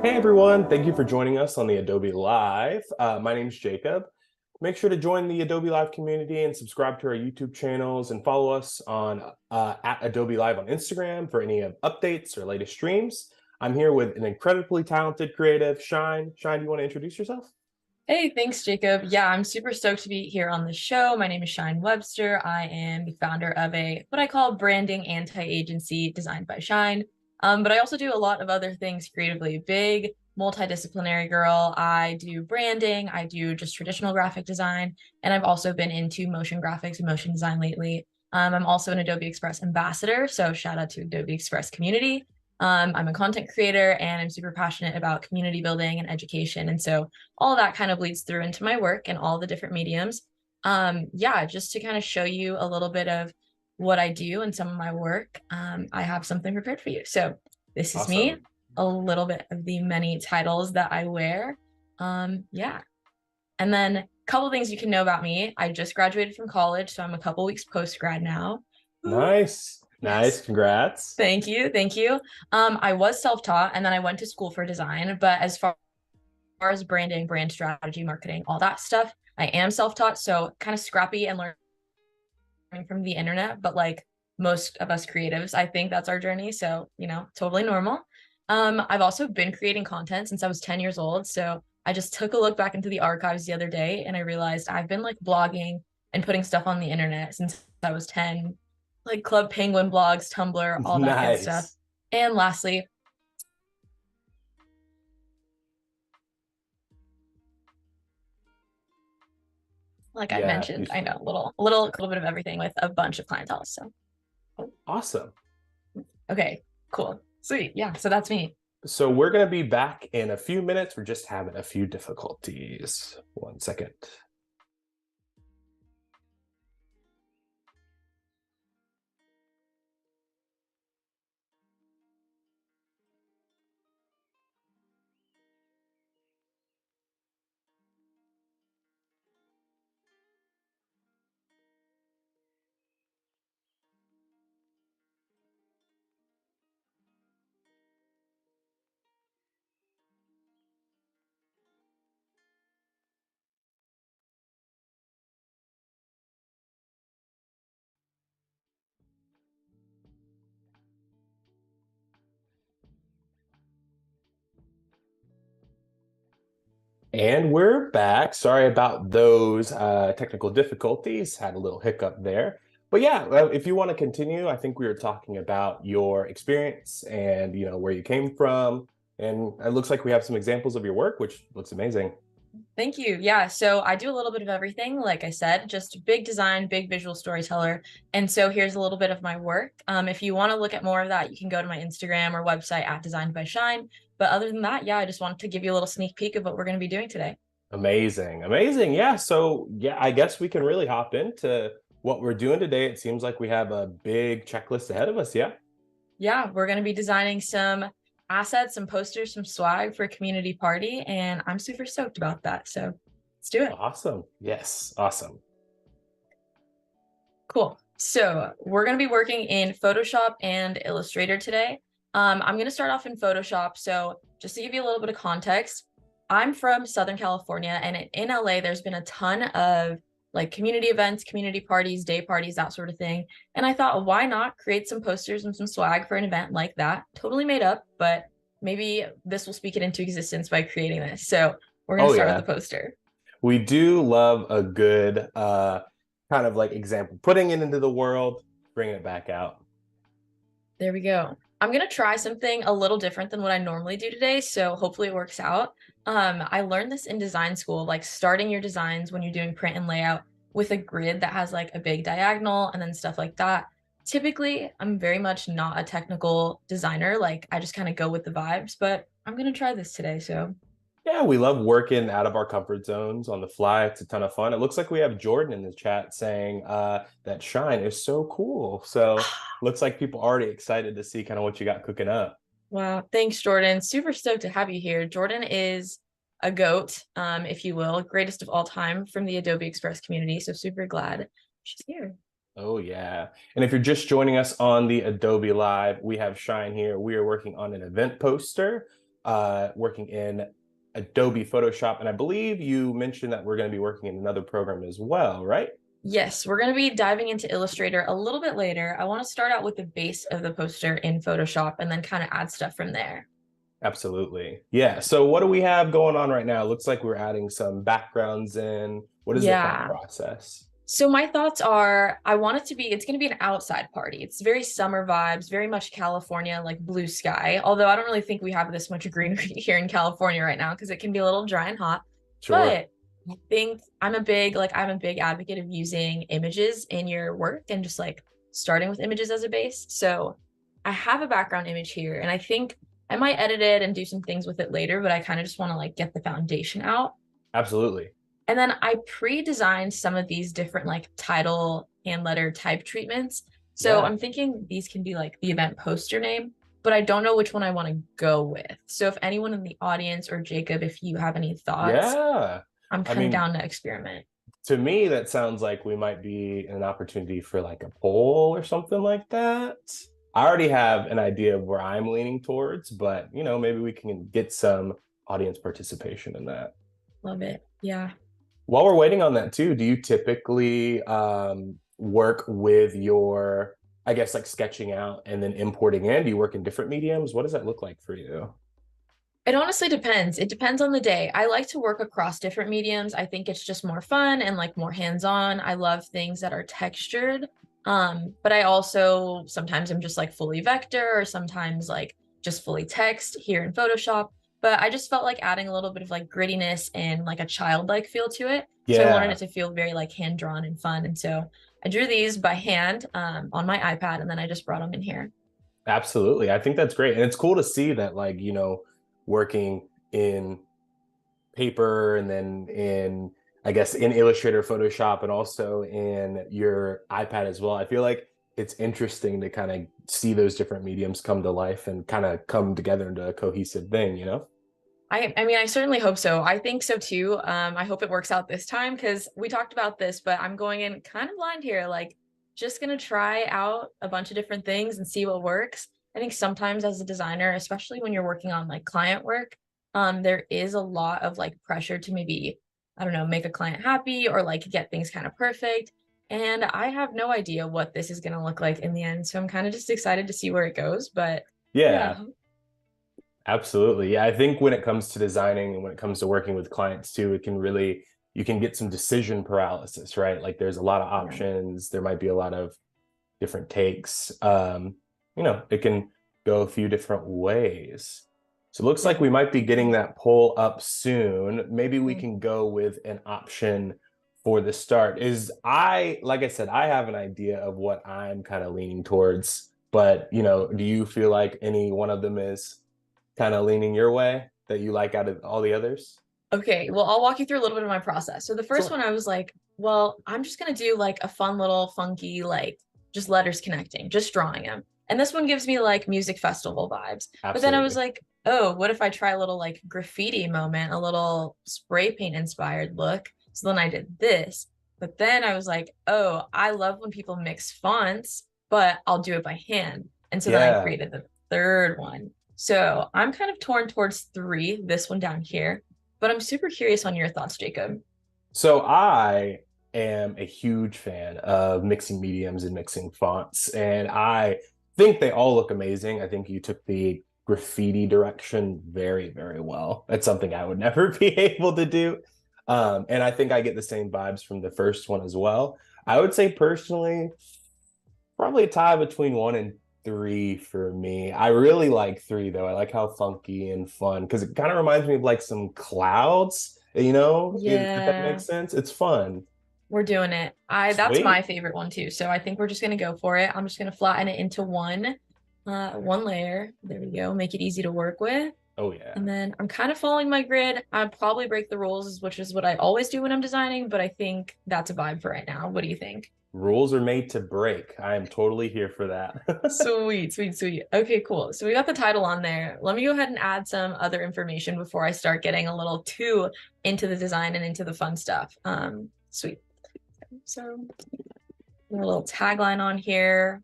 Hey everyone, thank you for joining us on the Adobe Live. My name is Jacob. Make sure to join the Adobe Live community and subscribe to our YouTube channels and follow us on at Adobe Live on Instagram for any updates or latest streams. I'm here with an incredibly talented creative, Shyne. Shyne, do you want to introduce yourself? Hey, thanks, Jacob. Yeah, I'm super stoked to be here on the show. My name is Shyne Webster. I am the founder of what I call branding anti-agency designed by Shyne. But I also do a lot of other things creatively. Big, multidisciplinary girl. I do branding, I do just traditional graphic design, and I've also been into motion graphics and motion design lately. I'm also an Adobe Express ambassador, so shout out to Adobe Express community. I'm a content creator and I'm super passionate about community building and education. And so all of that kind of bleeds through into my work and all the different mediums. Yeah, just to kind of show you a little bit of what I do and some of my work, I have something prepared for you. So this is me, Awesome. a little bit of the many titles that I wear. Yeah. And then a couple things you can know about me. I just graduated from college, so I'm a couple weeks post grad now. Ooh, Nice. Nice. yes. Congrats. Thank you. Thank you. I was self-taught and then I went to school for design, but as far as branding, brand strategy, marketing, all that stuff, I am self-taught, so kind of scrappy and learning from the internet, but like most of us creatives, I think that's our journey. So, totally normal. I've also been creating content since I was 10 years old. So I just took a look back into the archives the other day and I realized I've been like blogging and putting stuff on the internet since I was 10, like Club Penguin blogs, Tumblr, all that good stuff. Nice. And lastly, like I Yeah. mentioned, I know a little bit of everything with a bunch of clientele. So Awesome. okay, cool. Sweet. Yeah, so that's me. So we're going to be back in a few minutes. We're just having a few difficulties. One second. And we're back. Sorry about those technical difficulties. Had a little hiccup there. But yeah, if you want to continue, I think we were talking about your experience and where you came from. And it looks like we have some examples of your work, which looks amazing. Thank you. Yeah, so I do a little bit of everything, like I said, just big design, big visual storyteller. And so here's a little bit of my work. If you want to look at more of that, you can go to my Instagram or website at Designed by Shyne. But other than that, yeah, I just wanted to give you a little sneak peek of what we're going to be doing today. Amazing. Amazing. Yeah. So yeah, I guess we can really hop into what we're doing today. It seems like we have a big checklist ahead of us. Yeah. Yeah, we're going to be designing some assets, some posters, some swag for a community party, and I'm super stoked about that. So let's do it. Awesome. Yes. Awesome. Cool. So we're going to be working in Photoshop and Illustrator today. I'm going to start off in Photoshop. So just to give you a little bit of context, I'm from Southern California, and in LA, there's been a ton of like community events, community parties, day parties, that sort of thing. And I thought, why not create some posters and some swag for an event like that? Totally made up, but maybe this will speak it into existence by creating this. So we're going to Oh start with yeah. the poster. We do love a good kind of like example, putting it into the world, bringing it back out. There we go. I'm gonna try something a little different than what I normally do today, so hopefully it works out. I learned this in design school, like starting your designs when you're doing print and layout with a grid that has like a big diagonal and then stuff like that. Typically, I'm very much not a technical designer, like I just kind of go with the vibes, but I'm gonna try this today, so Yeah, we love working out of our comfort zones on the fly. It's a ton of fun. It looks like we have Jordan in the chat saying that Shine is so cool. So looks like people already excited to see kind of what you got cooking up. wow. Thanks, Jordan. Super stoked to have you here. Jordan is a goat, if you will, greatest of all time from the Adobe Express community. So super glad she's here. Oh, yeah. And if you're just joining us on the Adobe Live, we have Shine here. We are working on an event poster. working in Adobe Photoshop, and I believe you mentioned that we're going to be working in another program as well, right? Yes, we're going to be diving into Illustrator a little bit later. I want to start out with the base of the poster in Photoshop and then kind of add stuff from there. Absolutely. Yeah. So what do we have going on right now? It looks like we're adding some backgrounds in. What is the thought Yeah. process? So my thoughts are I want it to be, it's going to be an outside party. It's very summer vibes, very much California, like blue sky. Although I don't really think we have this much greenery here in California right now because it can be a little dry and hot. Sure. But I think I'm a big advocate of using images in your work and just like starting with images as a base. So I have a background image here and I think I might edit it and do some things with it later, but I kind of just want to like get the foundation out. Absolutely. And then I pre-designed some of these different like title and letter type treatments. So Yeah. I'm thinking these can be like the event poster name, but I don't know which one I want to go with. So if anyone in the audience or Jacob, if you have any thoughts, Yeah. I'm I kind of mean, down to experiment. to me, that sounds like we might be an opportunity for like a poll or something like that. I already have an idea of where I'm leaning towards, but maybe we can get some audience participation in that. Love it. Yeah. While we're waiting on that too, do you typically work with your, I guess, like sketching out and then importing in? Do you work in different mediums? What does that look like for you? It honestly depends. It depends on the day. I like to work across different mediums. I think it's just more fun and like more hands-on. I love things that are textured. But I also sometimes I'm just like fully vector or sometimes like just fully text here in Photoshop. But I just felt like adding a little bit of like grittiness and like a childlike feel to it. So I wanted Yeah, it to feel very like hand-drawn and fun. And so I drew these by hand on my iPad and then I just brought them in here. absolutely. I think that's great. And it's cool to see that, like, working in paper and then in, I guess, in Illustrator, Photoshop, and also in your iPad as well. I feel like it's interesting to kind of see those different mediums come to life and kind of come together into a cohesive thing? I mean, I certainly hope so. I think so too. I hope it works out this time because we talked about this, but I'm going in kind of blind here, like just gonna try out a bunch of different things and see what works. I think sometimes as a designer, especially when you're working on like client work, there is a lot of like pressure to maybe, I don't know, make a client happy or like get things kind of perfect. And I have no idea what this is gonna look like in the end. So I'm kind of just excited to see where it goes. But yeah, Yeah, absolutely. Yeah, I think when it comes to designing and when it comes to working with clients too, you can get some decision paralysis, right? Like there's a lot of yeah. options, there might be a lot of different takes. It can go a few different ways. So it looks like we might be getting that poll up soon. Maybe we Mhm. can go with an option for the start. Like I said, I have an idea of what I'm kind of leaning towards, but do you feel like any one of them is kind of leaning your way that you like out of all the others? Okay, well, I'll walk you through a little bit of my process. So the first Sure. one, I was like, well, I'm just gonna do like a fun little funky, like just letters connecting, just drawing them. And this one gives me like music festival vibes. But then I was Absolutely. like, oh, what if I try a little like graffiti moment, a little spray paint inspired look? So then I did this. But then I was like, oh, I love when people mix fonts, but I'll do it by hand. And so then I Yeah. created the third one. So I'm kind of torn towards three, this one down here. But I'm super curious on your thoughts, Jacob. So I am a huge fan of mixing mediums and mixing fonts, and I think they all look amazing. I think you took the graffiti direction very, very well. That's something I would never be able to do. And I think I get the same vibes from the first one as well. I would say personally, probably a tie between one and three for me. I really like three though. I like how funky and fun because it kind of reminds me of like some clouds, if that Yeah, makes sense. It's fun. we're doing it. I That's my Sweet. favorite one too. So I think we're just gonna go for it. I'm just gonna flatten it into one layer. There we go. Make it easy to work with. Oh yeah. And then I'm kind of following my grid. I'd probably break the rules, which is what I always do when I'm designing, but I think that's a vibe for right now. What do you think? Rules are made to break. I am totally here for that. Sweet, sweet, sweet. Okay, cool. So we got the title on there. Let me go ahead and add some other information before I start getting a little too into the design and into the fun stuff. Sweet. So a little tagline on here.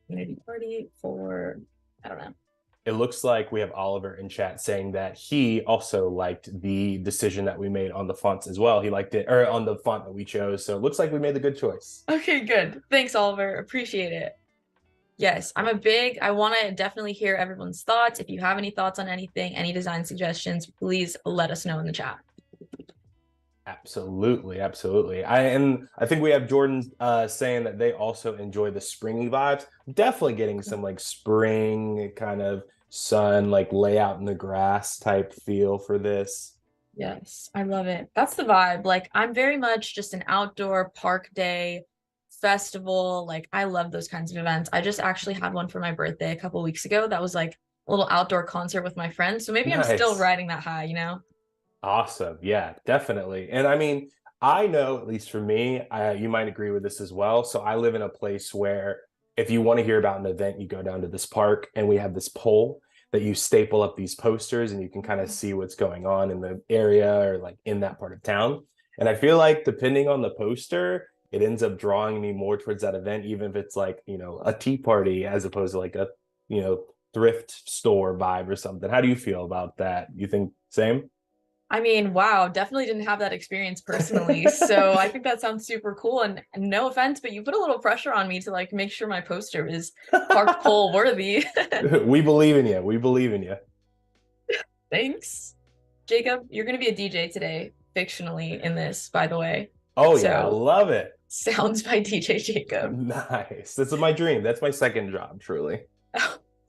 Community party for, I don't know. it looks like we have Oliver in chat saying that he also liked the decision that we made on the fonts as well. He liked it, or on the font that we chose. So it looks like we made the good choice. Okay, good. Thanks, Oliver. Appreciate it. Yes, I want to definitely hear everyone's thoughts. If you have any thoughts on anything, any design suggestions, please let us know in the chat. Absolutely, absolutely. I think we have Jordan saying that they also enjoy the springy vibes. Definitely getting some like spring kind of sun, like layout in the grass type feel for this. Yes, I love it. That's the vibe. Like, I'm very much just an outdoor park day festival. Like, I love those kinds of events. I just actually had one for my birthday a couple weeks ago. That was like a little outdoor concert with my friends. So maybe I'm still Nice. riding that high, you know? Awesome. Yeah, definitely. And I mean, I know, at least for me, you might agree with this as well. So I live in a place where if you want to hear about an event, you go down to this park and we have this pole that you staple up these posters and you can kind of see what's going on in the area or like in that part of town. And I feel like depending on the poster, it ends up drawing me more towards that event, even if it's like, a tea party as opposed to like a, thrift store vibe or something. How do you feel about that? You think same? I mean, wow, definitely didn't have that experience personally. So I think that sounds super cool. And no offense, but you put a little pressure on me to like make sure my poster is park pole worthy. We believe in you. We believe in you. Thanks. Jacob, you're going to be a DJ today, fictionally in this, by the way. Oh yeah, I So love it. sounds by DJ Jacob. Nice. This is my dream. That's my second job, truly.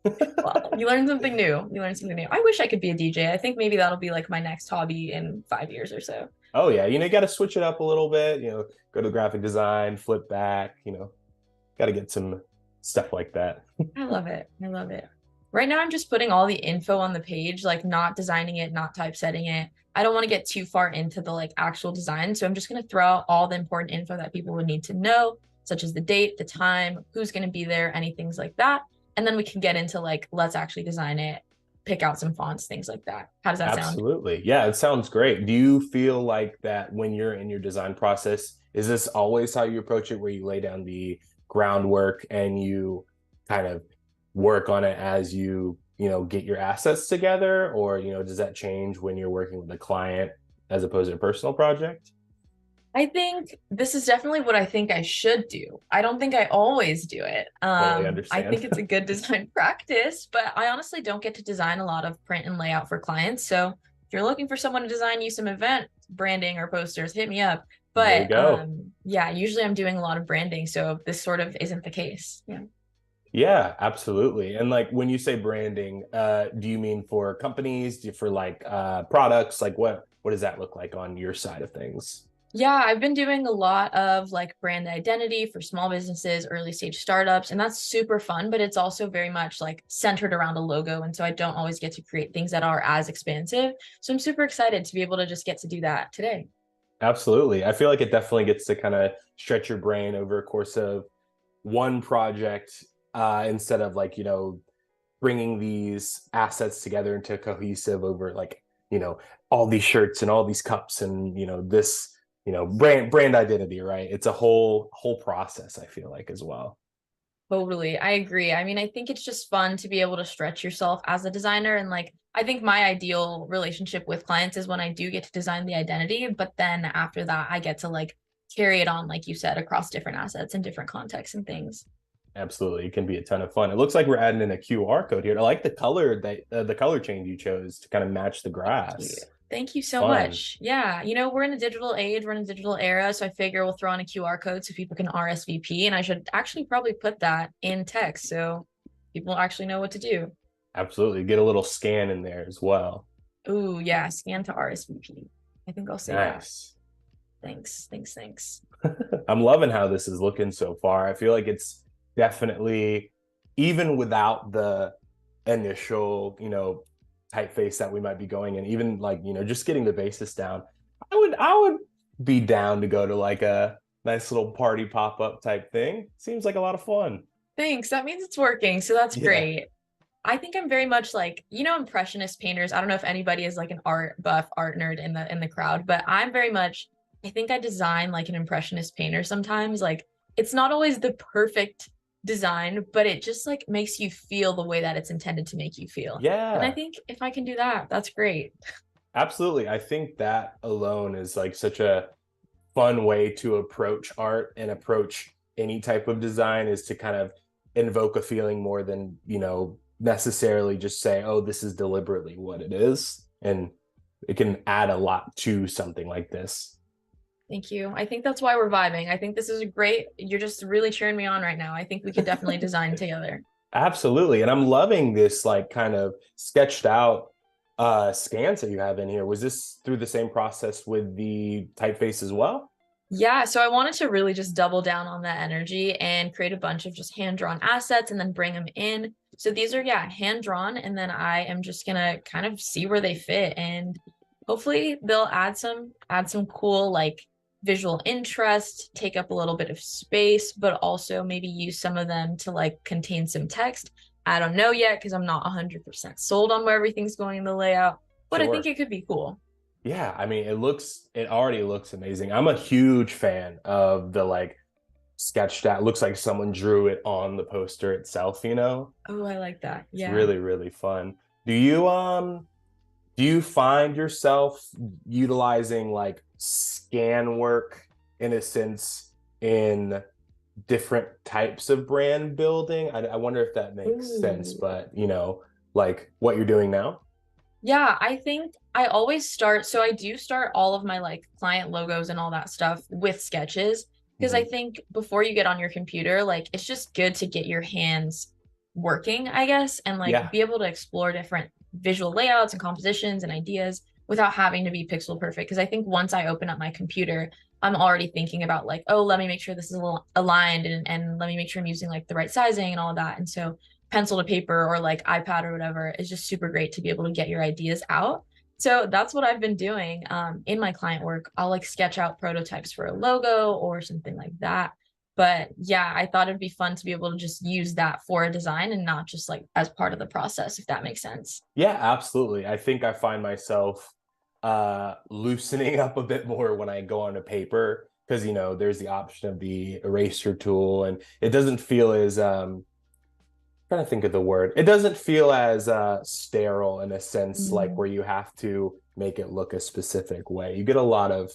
Well, you learn something new. You learn something new. I wish I could be a DJ. I think maybe that'll be like my next hobby in 5 years or so. Oh yeah, you got to switch it up a little bit. Go to graphic design, flip back. Got to get some stuff like that. I love it. I love it. Right now, I'm just putting all the info on the page, like not designing it, not typesetting it. I don't want to get too far into the like actual design. So I'm just going to throw out all the important info that people would need to know, such as the date, the time, who's going to be there, any things like that. And then we can get into like, let's actually design it, pick out some fonts, things like that. How does that sound? Absolutely. Yeah, it sounds great. Do you feel like that when you're in your design process, is this always how you approach it, where you lay down the groundwork and you kind of work on it as get your assets together? Or, does that change when you're working with a client as opposed to a personal project? I think this is definitely what I think I should do. I don't think I always do it. Totally I understand. think it's a good design practice, but I honestly don't get to design a lot of print and layout for clients. So if you're looking for someone to design you some event branding or posters, hit me up. There you But go. yeah, usually I'm doing a lot of branding, so this sort of isn't the case. Yeah. Yeah, absolutely. And like when you say branding, do you mean for companies, for like products? Like what does that look like on your side of things? Yeah, I've been doing a lot of like brand identity for small businesses, early stage startups, and that's super fun, but it's also very much like centered around a logo. And so I don't always get to create things that are as expansive. So I'm super excited to be able to just get to do that today. Absolutely. I feel like it definitely gets to kind of stretch your brain over a course of one project, instead of like, bringing these assets together into cohesive over like, all these shirts and all these cups and, this, brand identity, right? It's a whole process, I feel like, as well. Totally. I agree. I mean, I think it's just fun to be able to stretch yourself as a designer. And like, I think my ideal relationship with clients is when I do get to design the identity, but then after that, I get to like carry it on, like you said, across different assets and different contexts and things. Absolutely. It can be a ton of fun. It looks like we're adding in a QR code here. I like the color that the color change you chose to kind of match the Thank you. grass. Thank you so Fun. much. Yeah, we're in a digital age, we're in a digital era, so I figure we'll throw on a QR code so people can RSVP, and I should actually probably put that in text so people actually know what to do. Absolutely. Get a little scan in there as well. Ooh, yeah, scan to RSVP. I think I'll say that. Nice. Thanks, thanks, thanks. I'm loving how this is looking so far. I feel like it's definitely, even without the initial, typeface that we might be going in, even like, just getting the basis down, I would be down to go to like a nice little party pop-up type thing. Seems like a lot of fun. Thanks. That means it's working, so that's Yeah. great. I think I'm very much like, impressionist painters. I don't know if anybody is like an art buff, art nerd in the crowd, but I'm very much, I think I design like an impressionist painter sometimes. Like it's not always the perfect design, but it just like makes you feel the way that it's intended to make you feel. And I Yeah, think if I can do that, that's great. absolutely. I think that alone is like such a fun way to approach art and approach any type of design, is to kind of invoke a feeling more than, necessarily just say, oh, this is deliberately what it is. And it can add a lot to something like this. Thank you. I think that's why we're vibing. I think this is a great, you're just really cheering me on right now. I think we could definitely design together. Absolutely. And I'm loving this like kind of sketched out scans that you have in here. Was this through the same process with the typeface as well? Yeah, so I wanted to really just double down on that energy and create a bunch of just hand-drawn assets and then bring them in. So these are, yeah, hand-drawn, and then I am just gonna kind of see where they fit, and hopefully they'll add some cool like visual interest, take up a little bit of space, but also maybe use some of them to like contain some text. I don't know yet because I'm not 100% sold on where everything's going in the layout, but I think Sure. it could be cool. Yeah, I mean, it already looks amazing. I'm a huge fan of the like sketched out, looks like someone drew it on the poster itself. Oh, I like that. It's Yeah. really, really fun. Do you find yourself utilizing like scan work in a sense in different types of brand building? I wonder if that makes sense, Ooh. but like what you're doing now. Yeah, I think I always start, so I do start all of my like client logos and all that stuff with sketches because I Mhm. think before you get on your computer, like it's just good to get your hands working, I guess, and like Yeah, be able to explore different visual layouts and compositions and ideas without having to be pixel perfect. Because I think once I open up my computer, I'm already thinking about like, oh, let me make sure this is aligned and let me make sure I'm using like the right sizing and all of that. And so pencil to paper or like iPad or whatever is just super great to be able to get your ideas out. So that's what I've been doing in my client work. I'll like sketch out prototypes for a logo or something like that. But yeah, I thought it'd be fun to be able to just use that for a design and not just like as part of the process, if that makes sense. yeah, absolutely. I think I find myself loosening up a bit more when I go onto paper, because there's the option of the eraser tool, and it doesn't feel as trying to think of the word. It doesn't feel as sterile in a sense, like Mm. where you have to make it look a specific way. You get a lot of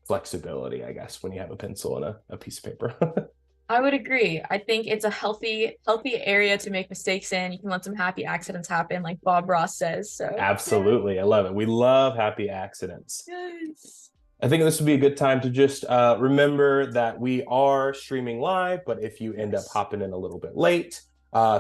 flexibility, I guess, when you have a pencil and a piece of paper. I would agree. I think it's a healthy area to make mistakes in. You can let some happy accidents happen, like Bob Ross says. So yeah. Absolutely. I love it. We love happy accidents. Yes. I think this would be a good time to just remember that we are streaming live, but if you end up Yes. hopping in a little bit late,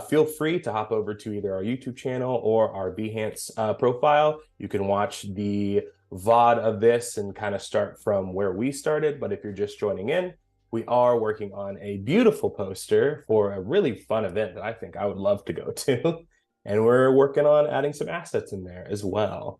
feel free to hop over to either our YouTube channel or our Behance profile. You can watch the VOD of this and kind of start from where we started. But if you're just joining in, we are working on a beautiful poster for a really fun event that I think I would love to go to. And we're working on adding some assets in there as well.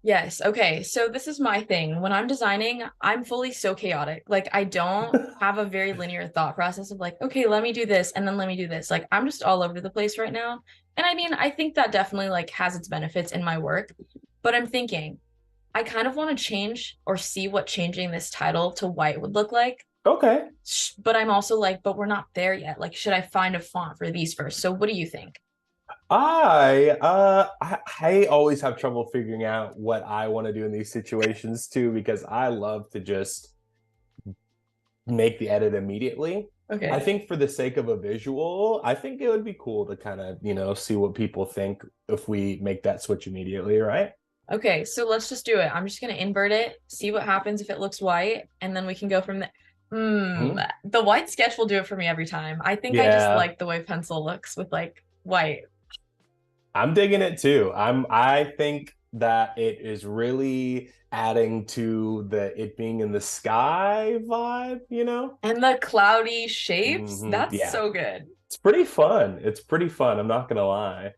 Yes. Okay. So this is my thing. When I'm designing, I'm fully so chaotic. Like I don't have a very linear thought process of like, okay, let me do this and then let me do this. Like I'm just all over the place right now. And I mean, I think that definitely like has its benefits in my work, but I'm thinking I kind of want to change or see what changing this title to white would look like. Okay. But I'm also like, but we're not there yet. Like, should I find a font for these first? So what do you think? I always have trouble figuring out what I want to do in these situations too, because I love to just make the edit immediately. I Okay. think for the sake of a visual, I think it would be cool to kind of, see what people think if we make that switch immediately, right? Okay, so let's just do it. I'm just gonna invert it, see what happens if it looks white, and then we can go from there. Mhm. The white sketch will do it for me every time. I think I just Yeah, like the way pencil looks with like white. I'm digging it too. I think that it is really adding to the it being in the sky vibe. And the cloudy shapes, that's Yeah. so good. It's pretty fun. It's pretty fun. I'm not gonna lie.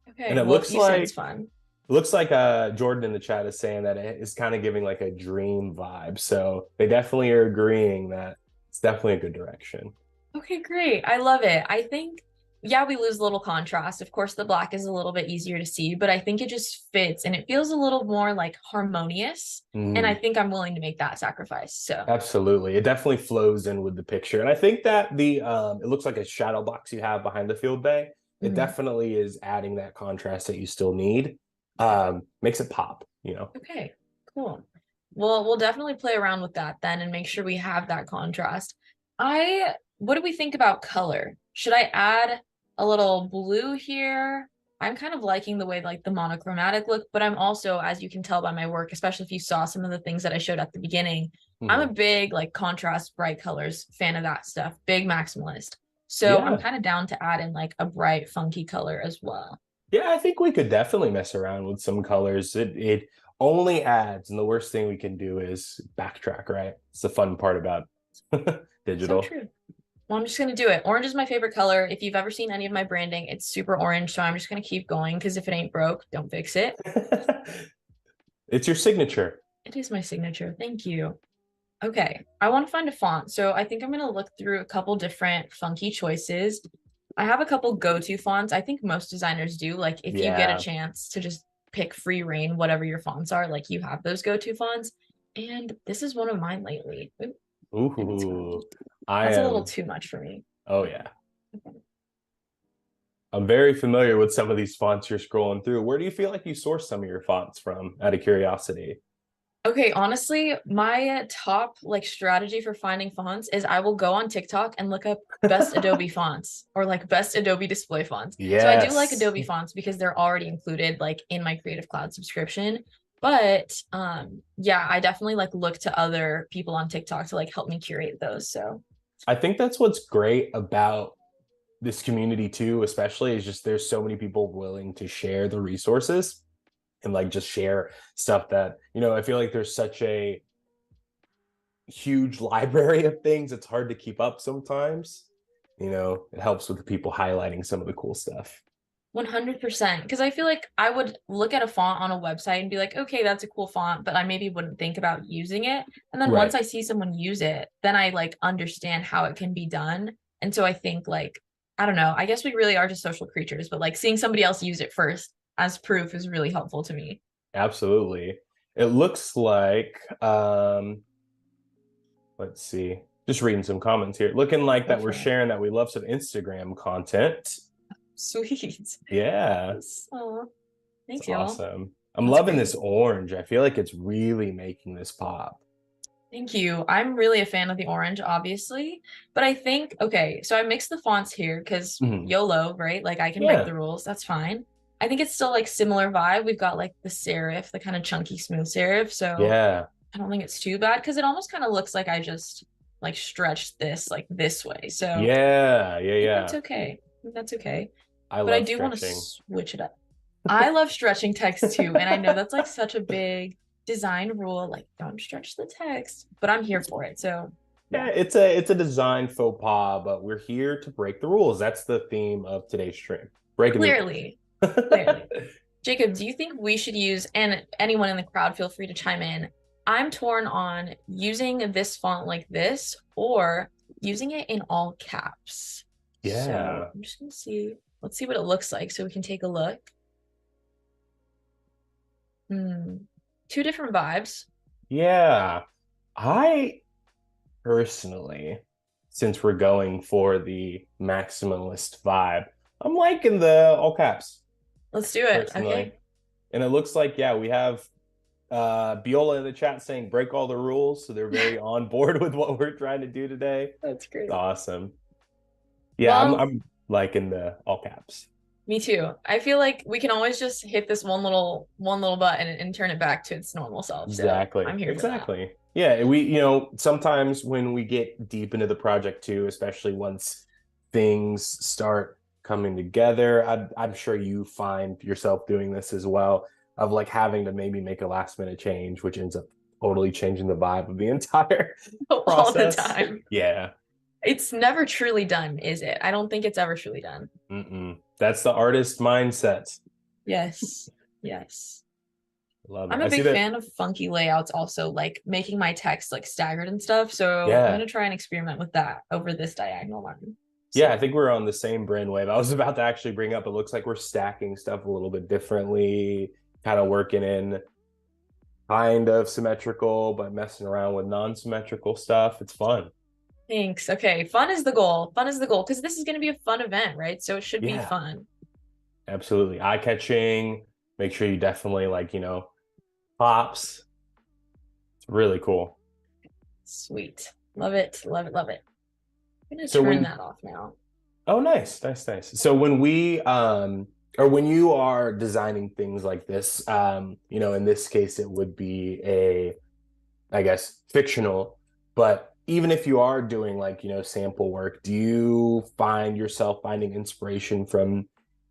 And Okay, it well, looks you said it's like fun. Jordan in the chat is saying that it is kind of giving like a dream vibe. So they definitely are agreeing that it's definitely a good direction. Okay, great. I love it. I think yeah, we lose a little contrast. Of course, the black is a little bit easier to see, but I think it just fits and it feels a little more like harmonious. And I Mm, think I'm willing to make that sacrifice. So, absolutely. It definitely flows in with the picture. And I think that the it looks like a shadow box you have behind the field bay. It mhm. definitely is adding that contrast that you still need. Makes it pop, you know. Okay, cool. Well, we'll definitely play around with that then and make sure we have that contrast. What do we think about color? Should I add a little blue here? I'm kind of liking the way like the monochromatic look, but I'm also, as you can tell by my work, especially if you saw some of the things that I showed at the beginning, I'm Mhm. a big like contrast, bright colors fan of that stuff, big maximalist. So I'm Yeah. kind of down to add in like a bright, funky color as well. Yeah, I think we could definitely mess around with some colors. It only adds, and the worst thing we can do is backtrack, right? It's the fun part about So digital. true. Well, I'm just gonna do it. Orange is my favorite color. If you've ever seen any of my branding, it's super orange. So I'm just gonna keep going because if it ain't broke, don't fix it. It's your signature. It is my signature. Thank you. Okay, I want to find a font. So I think I'm gonna look through a couple different funky choices. I have a couple go-to fonts. I think most designers do. Like if you get a Yeah. chance to just pick free reign, whatever your fonts are, like you have those go-to fonts. And this is one of mine lately. Oop, and it's gone. Ooh, I That's a little am. too much for me. Oh yeah. I'm very familiar with some of these fonts you're scrolling through. Where do you feel like you source some of your fonts from, out of curiosity? Okay, honestly, my top like strategy for finding fonts is I will go on TikTok and look up best Adobe fonts or like best Adobe display fonts. So I do like Yes. Adobe fonts because they're already included like in my Creative Cloud subscription. But yeah, I definitely like look to other people on TikTok to like help me curate those. So I think that's what's great about this community too, especially is just there's so many people willing to share the resources and like just share stuff that, I feel like there's such a huge library of things. It's hard to keep up sometimes. It helps with the people highlighting some of the cool stuff. 100%. Because I feel like I would look at a font on a website and be like, okay, that's a cool font, but I maybe wouldn't think about using it. And then once Right. I see someone use it, then I like understand how it can be done. And so I think like, I don't know, I guess we really are just social creatures, but like seeing somebody else use it first as proof is really helpful to me. Absolutely. It looks like let's see. Just reading some comments here. Looking like Go that we're for it. sharing that we love some Instagram content. Sweet. Yeah, Yes. Oh, it's thanks, y'all. awesome. I'm That's loving great. this orange. I feel like it's really making this pop. Thank you. I'm really a fan of the orange, obviously, but I think, okay, so I mixed the fonts here because Mhm. YOLO, right? Like I can break Yeah. the rules. That's fine. I think it's still like similar vibe. We've got like the serif, the kind of chunky, smooth serif. So Yeah. I don't think it's too bad because it almost kind of looks like I just like stretched this like this way. So I Yeah. Yeah. think that's Yeah. okay. I think that's okay. I But I love do want to stretching. switch it up. I love stretching text too. And I know that's like such a big design rule, like don't stretch the text, but I'm here for it. So Yeah, yeah, it's a design faux pas, but we're here to break the rules. That's the theme of today's stream. Breaking the rules. clearly, clearly. Jacob, do you think we should use, and anyone in the crowd, feel free to chime in. I'm torn on using this font like this or using it in all caps. So Yeah. I'm just gonna see, let's see what it looks like so we can take a look. Hmm. Two different vibes. Yeah. I personally, since we're going for the maximalist vibe, I'm liking the all caps Let's do it. personally. Okay. And it looks like, yeah, we have Biola in the chat saying break all the rules. So they're very on board with what we're trying to do today. That's It's great. awesome. Yeah, I'm Well, I'm liking the all caps. me too. I feel like we can always just hit this one little button and turn it back to its normal self. So Exactly. I'm here for that. Exactly. Yeah, sometimes when we get deep into the project too, especially once things start coming together, I'm sure you find yourself doing this as well, of like having to maybe make a last minute change, which ends up totally changing the vibe of the entire All the process. time. Yeah. It's never truly done, is it? I don't think it's ever truly done. Mm-mm. That's the artist mindset. Yes. Yes. Love it. I'm I a see big that. fan of funky layouts also, like making my text like staggered and stuff. So I'm Yeah. gonna try and experiment with that over this diagonal line. Yeah, I think we're on the same brainwave. I was about to actually bring up, it looks like we're stacking stuff a little bit differently, kind of working in kind of symmetrical, but messing around with non-symmetrical stuff. It's fun. Thanks. Okay, fun is the goal. Fun is the goal because this is going to be a fun event, right? So it should be Yeah, fun. absolutely. Eye-catching. Make sure you definitely like, pops. It's really cool. Sweet. Love it. Love it. Love it. I'm going to So turn when that off now. Oh, nice, nice, nice. So when we or when you are designing things like this, in this case it would be a, I guess, fictional, but even if you are doing like, sample work, do you find yourself finding inspiration from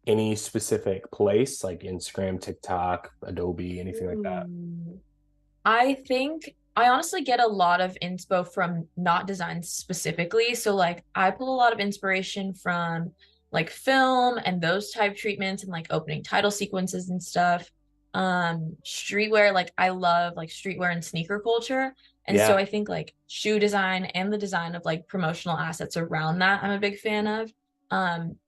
any specific place like Instagram, TikTok, Adobe, anything like that? Ooh. I think I honestly get a lot of inspo from not design specifically. So like I pull a lot of inspiration from like film and those type treatments and like opening title sequences and stuff. Streetwear, like I love like streetwear and sneaker culture. And so Yeah. I think like shoe design and the design of like promotional assets around that I'm a big fan of.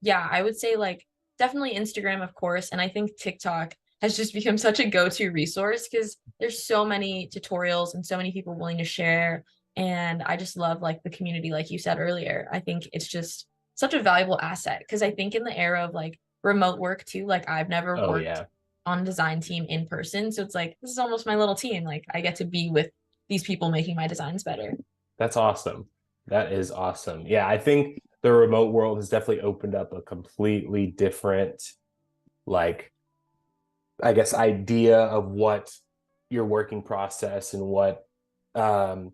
Yeah, I would say like definitely Instagram, of course, and I think TikTok has just become such a go-to resource because there's so many tutorials and so many people willing to share. And I just love like the community, like you said earlier. I think it's just such a valuable asset because I think in the era of like remote work too, like I've never Oh worked yeah. on a design team in person. So it's like this is almost my little team. Like I get to be with these people making my designs better. That's awesome. That is awesome. Yeah, I think the remote world has definitely opened up a completely different, like, I guess, idea of what your working process and what um,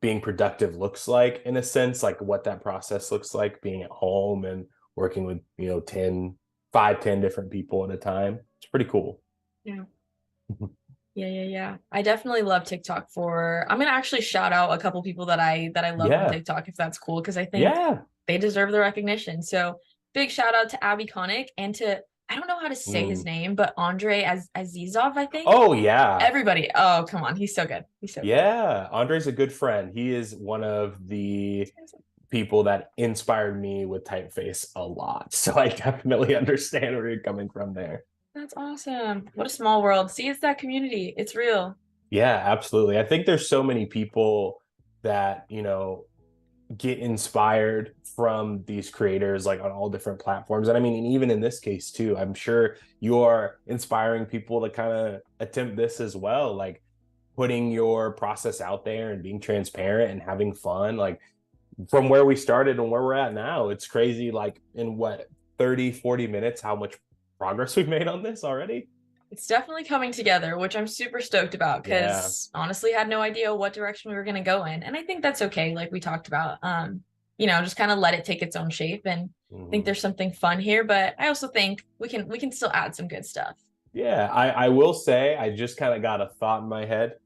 being productive looks like, in a sense, like what that process looks like being at home and working with, 10 different people at a time. It's pretty cool. Yeah. Yeah. I definitely love TikTok for I'm gonna actually shout out a couple people that I love on Yeah. TikTok if that's cool, because I think Yeah. they deserve the recognition. So big shout out to Abby Konik and to I don't know how to say his Mm. name, but Andre Azizov, I think. Oh, yeah. Everybody. Oh, come on. He's so good. He's so good. Yeah. Andre's a good friend. He is one of the people that inspired me with typeface a lot. So I definitely understand where you're coming from there. That's awesome. What a small world. See, it's that community. It's real. Yeah, absolutely. I think there's so many people that, get inspired from these creators like on all different platforms. And I mean, and even in this case too, I'm sure you are inspiring people to kind of attempt this as well, like putting your process out there and being transparent and having fun. Like from where we started and where we're at now, it's crazy, like in what, 30, 40 minutes, how much progress we've made on this already. It's definitely coming together, which I'm super stoked about Yeah. because honestly had no idea what direction we were going to go in. And I think that's okay, like we talked about. Just kind of let it take its own shape and think Mhm. there's something fun here, but I also think we can still add some good stuff. Yeah, I will say I just kind of got a thought in my head.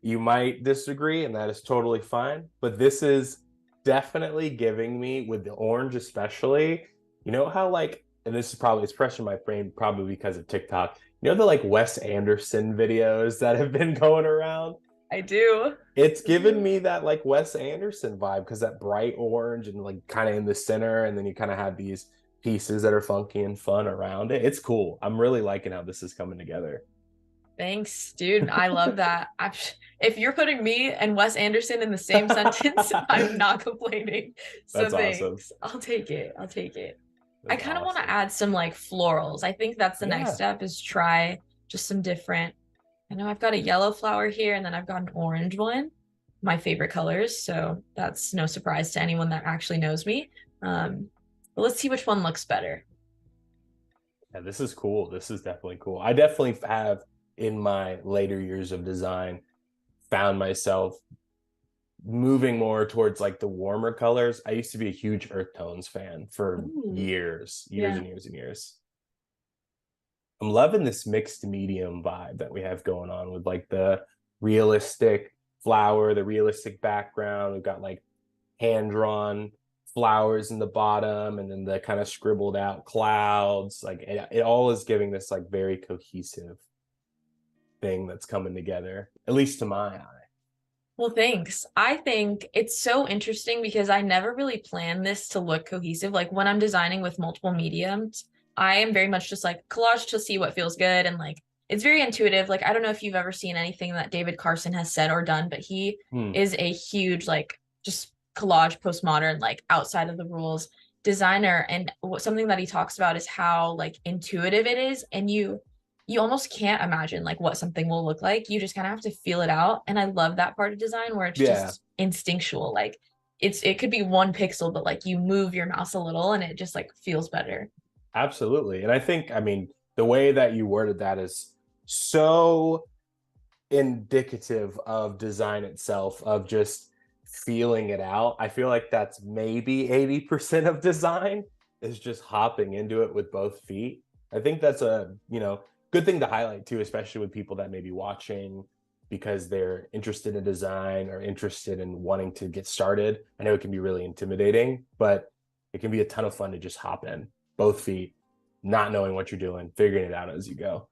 You might disagree, and that is totally fine. But this is definitely giving me, with the orange especially, how like, and this is probably, it's fresh in my brain probably because of TikTok. The like Wes Anderson videos that have been going around? I do. It's I given do. me that like Wes Anderson vibe because that bright orange and like kind of in the center, and then you kind of have these pieces that are funky and fun around it. It's cool. I'm really liking how this is coming together. Thanks, dude. I love that. If you're putting me and Wes Anderson in the same sentence, I'm not complaining. So That's awesome. thanks. I'll take it. I'll take it. I That's kind of want to awesome. add some like florals. I think that's the next Yeah. step is try just some different. I know I've got a yellow flower here and then I've got an orange one, my favorite colors. So that's no surprise to anyone that actually knows me. But let's see which one looks better. Yeah, this is cool. This is definitely cool. I definitely have, in my later years of design, found myself moving more towards like the warmer colors. I used to be a huge earth tones fan for Ooh, years yeah. and years and years. I'm loving this mixed medium vibe that we have going on with like the realistic flower, the realistic background. We've got like hand drawn flowers in the bottom and then the kind of scribbled out clouds. Like it all is giving this like very cohesive thing that's coming together, at least to my eye. Well, thanks. I think it's so interesting because I never really planned this to look cohesive. Like when I'm designing with multiple mediums, I am very much just like collage to see what feels good and like it's very intuitive. Like I don't know if you've ever seen anything that David Carson has said or done, but he Hmm. is a huge like just collage postmodern like outside of the rules designer and something that he talks about is how like intuitive it is and you almost can't imagine like what something will look like. You just kind of have to feel it out. And I love that part of design where it's Yeah, just instinctual. Like it could be 1 pixel, but like you move your mouse a little and it just like feels better. absolutely. And I think, I mean, the way that you worded that is so indicative of design itself, of just feeling it out. I feel like that's maybe 80% of design is just hopping into it with both feet. I think that's a, good thing to highlight too, especially with people that may be watching because they're interested in design or interested in wanting to get started. I know it can be really intimidating, but it can be a ton of fun to just hop in both feet, not knowing what you're doing, figuring it out as you go.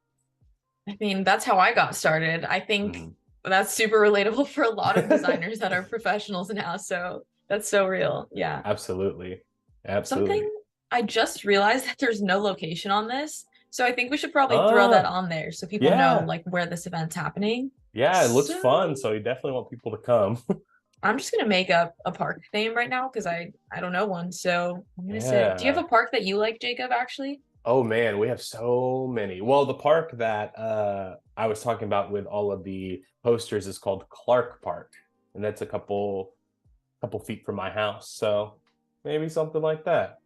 I mean, that's how I got started. I think Mhm. that's super relatable for a lot of designers that are professionals now. So that's so real. Yeah. Absolutely. Absolutely. Something I just realized that there's no location on this. So I think we should probably throw that Ah, on there so people know yeah. like where this event's happening. Yeah, it looks So fun, so you definitely want people to come. I'm just gonna make up a park name right now because I don't know one. So I'm gonna say, do you have Yeah. a park that you like, Jacob, actually? Oh man, we have so many. Well, the park that I was talking about with all of the posters is called Clark Park, and that's a couple feet from my house. So maybe something like that.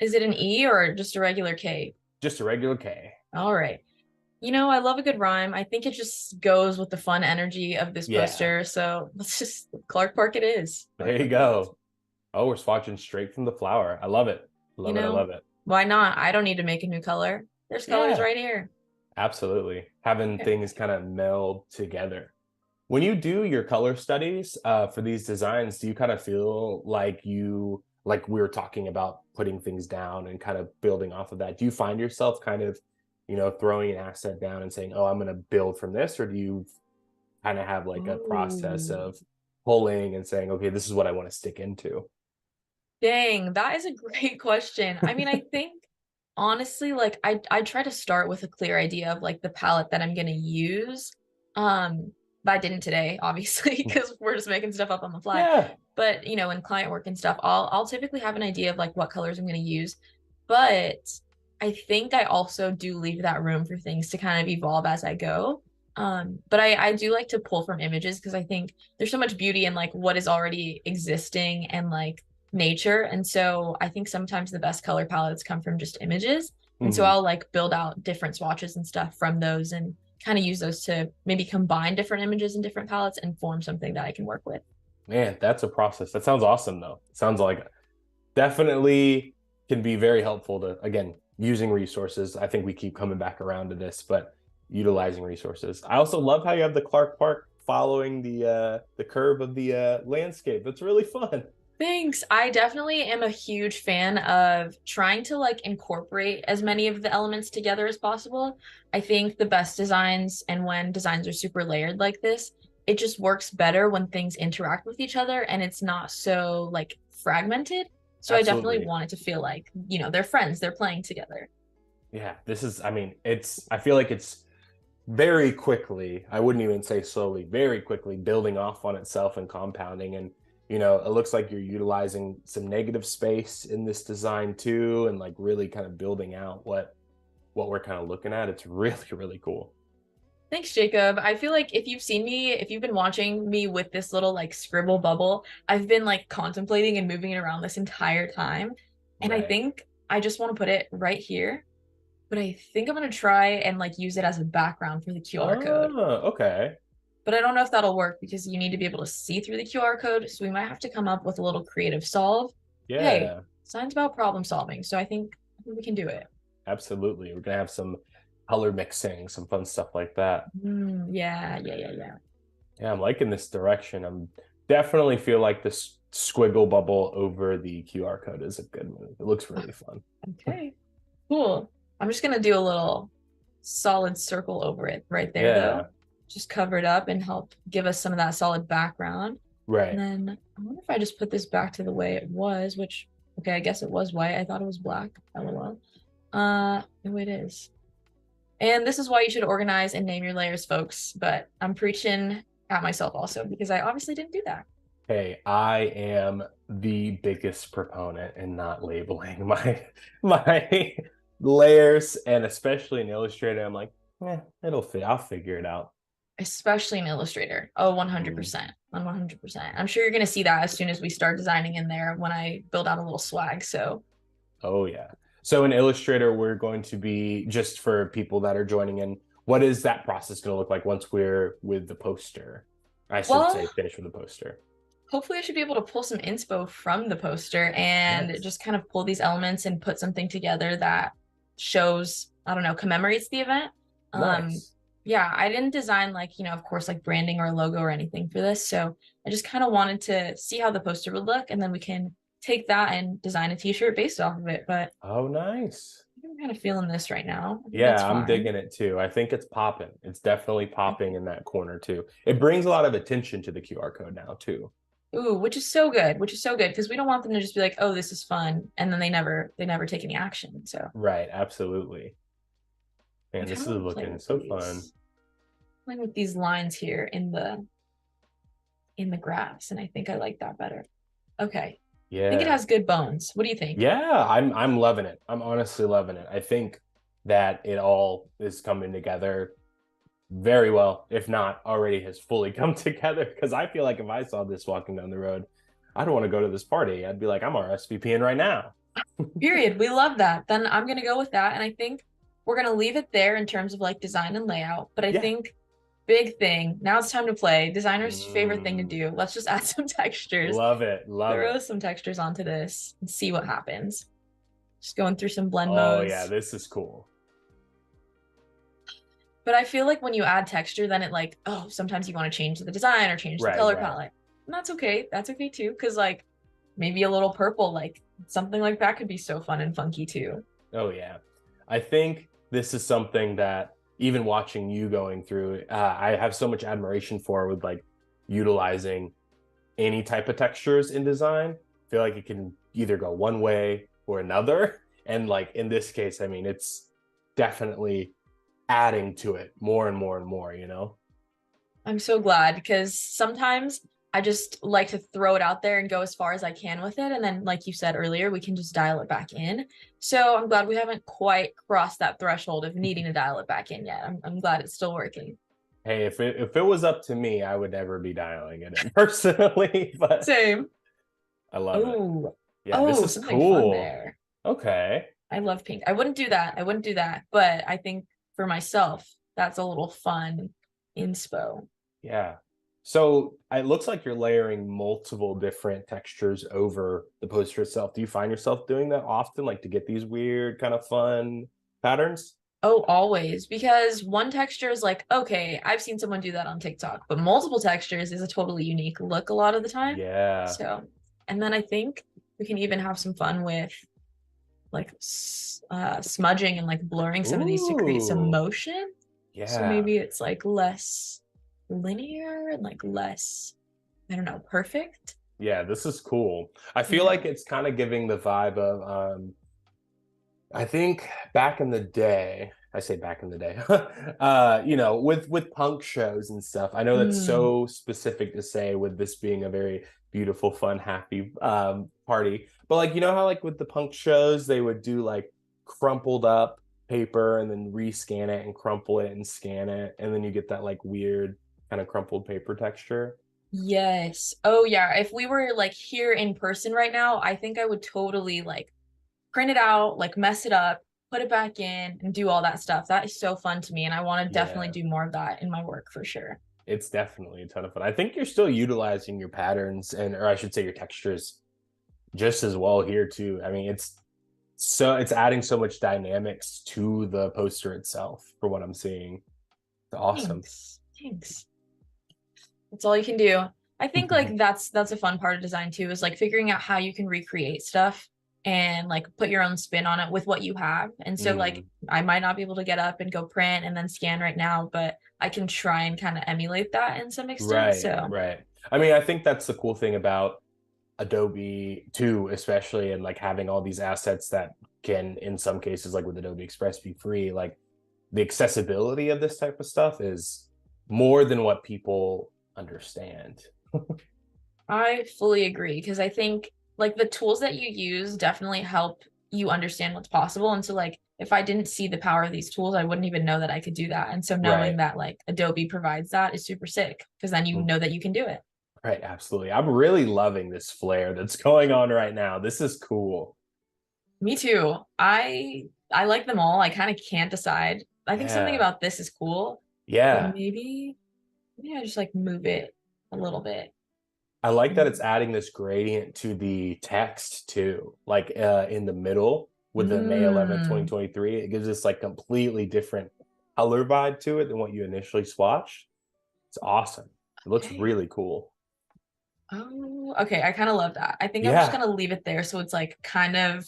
Is it an E or just a regular K? Just a regular K. All right. You know, I love a good rhyme. I think it just goes with the fun energy of this Yeah, poster. So let's just Clark Park it is. Clark there you Park it is. go. Oh, we're swatching straight from the flower. I love it. You Love it. I know, love it. why not? I don't need to make a new color. There's colors Yeah, right here. absolutely. Having Okay. things kind of meld together. When you do your color studies for these designs, do you kind of feel like like we were talking about putting things down and kind of building off of that? Do you find yourself kind of, throwing an asset down and saying, "Oh, I'm going to build from this," or do you kind of have like a process Ooh. of pulling and saying, "Okay, this is what I want to stick into"? Dang, that is a great question. I mean, I think honestly, like I try to start with a clear idea of like the palette that I'm gonna use. But I didn't today, obviously, because we're just making stuff up on the fly. Yeah. But you know, in client work and stuff, I'll typically have an idea of like what colors I'm gonna use. But I think I also do leave that room for things to kind of evolve as I go. But I do like to pull from images because I think there's so much beauty in like what is already existing and like nature. And so I think sometimes the best color palettes come from just images. And so Hmm. I'll like build out different swatches and stuff from those and kind of use those to maybe combine different images and different palettes and form something that I can work with. Man, that's a process. That sounds awesome, though. Sounds like definitely can be very helpful to, again, using resources. I think we keep coming back around to this, but utilizing resources. I also love how you have the Clark Park following the curve of the landscape. That's really fun. Thanks. I definitely am a huge fan of trying to like incorporate as many of the elements together as possible. I think the best designs and when designs are super layered like this, it just works better when things interact with each other and it's not so like fragmented. So I definitely Absolutely. want it to feel like, you know, they're friends, they're playing together. Yeah, this is, I mean, I feel like it's very quickly, I wouldn't even say slowly, very quickly building off on itself and compounding. And, it looks like you're utilizing some negative space in this design too, and like really kind of building out what we're kind of looking at. It's really, really cool. Thanks, Jacob. I feel like if you've seen me, if you've been watching me with this little like scribble bubble, I've been like contemplating and moving it around this entire time. And I Right. think I just want to put it right here, but I think I'm gonna try and like use it as a background for the QR code. Oh, okay. But I don't know if that'll work because you need to be able to see through the QR code. So we might have to come up with a little creative solve. Hey, Yeah, science about problem solving. So I think we can do it. absolutely. We're gonna have some color mixing, some fun stuff like that. Yeah, yeah, yeah, yeah. Yeah, I'm liking this direction. I'm definitely feel like this squiggle bubble over the QR code is a good move. It looks really fun. Okay, cool. I'm just gonna do a little solid circle over it right there, Yeah. though. just cover it up and help give us some of that solid background. And Right. then I wonder if I just put this back to the way it was, which, okay, I guess it was white. I thought it was black. LOL. No, it is. And this is why you should organize and name your layers, folks. But I'm preaching at myself also because I obviously didn't do that. Hey, I am the biggest proponent in not labeling my layers, and especially in Illustrator, I'm like, it'll fit. I'll figure it out. Especially in Illustrator. Oh, Mm. 100%. 100%. I'm sure you're going to see that as soon as we start designing in there when I build out a little swag. So, Oh yeah. So in Illustrator, we're going to be, just for people that are joining in, what is that process going to look like once we're with the poster? I should well, say finish with the poster. hopefully I should be able to pull some inspo from the poster and Nice. just kind of pull these elements and put something together that shows, I don't know, commemorates the event. Um, Nice. yeah, I didn't design like, of course, like branding or a logo or anything for this. So I just kind of wanted to see how the poster would look, and then we can take that and design a t-shirt based off of it. But Oh, nice. I'm kind of feeling this right now. I think that's Yeah, I'm fine. digging it too. I think it's popping. It's definitely popping in that corner too. It brings a lot of attention to the QR code now too. Ooh, which is so good, which is so good because we don't want them to just be like, "Oh, this is fun," and then they never take any action. So Right, absolutely. I And kind this of is want to play looking with so fun. these, playing with these lines here in the graphs, and I think I like that better. Okay, I think it Yeah. has good bones. What do you think? Yeah, I'm loving it. I'm honestly loving it. I think that it all is coming together very well, if not already has fully come together. Because I feel like if I saw this walking down the road, I don't want to go to this party. I'd be like, I'm RSVPing right now. Period. We love that. Then I'm gonna go with that, and I think we're gonna leave it there in terms of like design and layout. But I Yeah. think big thing now it's time to play. Designer's favorite thing to Mm, do. Let's just add some textures, love it. Love throw it. some textures onto this, and see what happens. Just going through some blend Oh yeah, modes. this is cool. But I feel like when you add texture, then it like, oh, sometimes you want to change the design or change the Right, color right. palette. And that's okay. That's okay too. Cause like maybe a little purple, like something like that could be so fun and funky too. Oh yeah. I think this is something that even watching you going through, I have so much admiration for with like utilizing any type of textures in design. I feel like it can either go one way or another. And like in this case, I mean, it's definitely adding to it more and more and more, you know? I'm so glad because sometimes I just like to throw it out there and go as far as I can with it. And then, like you said earlier, we can just dial it back in. So I'm glad we haven't quite crossed that threshold of needing to dial it back in yet. I'm glad it's still working. Hey, if it was up to me, I would never be dialing it in personally, but Same. I love it. Oh, Yeah, this oh, is something fun cool. there. Okay. I love pink. I wouldn't do that. I wouldn't do that. But I think for myself, that's a little fun inspo. Yeah. So it looks like you're layering multiple different textures over the poster itself. Do you find yourself doing that often, like to get these weird kind of fun patterns? Oh, always. Because one texture is like, okay, I've seen someone do that on TikTok, but multiple textures is a totally unique look a lot of the time. Yeah. So, and then I think we can even have some fun with like smudging and like blurring some of these to create some Ooh. motion. So Yeah. maybe it's like less linear and like less, I don't know, perfect. Yeah, this is cool. I feel Yeah. like it's kind of giving the vibe of I think back in the day, I say back in the day, with punk shows and stuff. I know that's Mm, so specific to say with this being a very beautiful, fun, happy party. But like you know how like with the punk shows they would do like crumpled up paper and then rescan it and crumple it and scan it, and then you get that like weird kind of crumpled paper texture. yes. Oh yeah. If we were like here in person right now, I think I would totally like print it out, like mess it up, put it back in, and do all that stuff. That is so fun to me. And I want to definitely Yeah. do more of that in my work for sure. It's definitely a ton of fun. I think you're still utilizing your patterns and or I should say your textures just as well here too. I mean, it's adding so much dynamics to the poster itself for what I'm seeing. It's awesome. Thanks. Thanks. That's all you can do. I think like that's a fun part of design too, is like figuring out how you can recreate stuff. and like put your own spin on it with what you have. And so like Mm, I might not be able to get up and go print and then scan right now, but I can try and kind of emulate that in some extent. right, So right. I mean, I think that's the cool thing about Adobe too, especially, and like having all these assets that can, in some cases, like with Adobe Express, be free. Like the accessibility of this type of stuff is more than what people understand. I fully agree because I think like the tools that you use definitely help you understand what's possible. And so like if I didn't see the power of these tools, I wouldn't even know that I could do that. And so knowing Right. that like Adobe provides that is super sick because then you Mm, know that you can do it. right, absolutely. I'm really loving this flare that's going on right now. This is cool. Me too. I like them all. I kind of can't decide. I think something Yeah. about this is cool, but Yeah. maybe I just like move it a little bit. I like that it's Mm. adding this gradient to the text too, like in the middle with the May 11th, Mm. 2023. It gives this like completely different color vibe to it than what you initially swatched. It's awesome. It looks Okay. really cool. Oh, okay. I kind of love that. I think I'm just Yeah. gonna leave it there so it's like kind of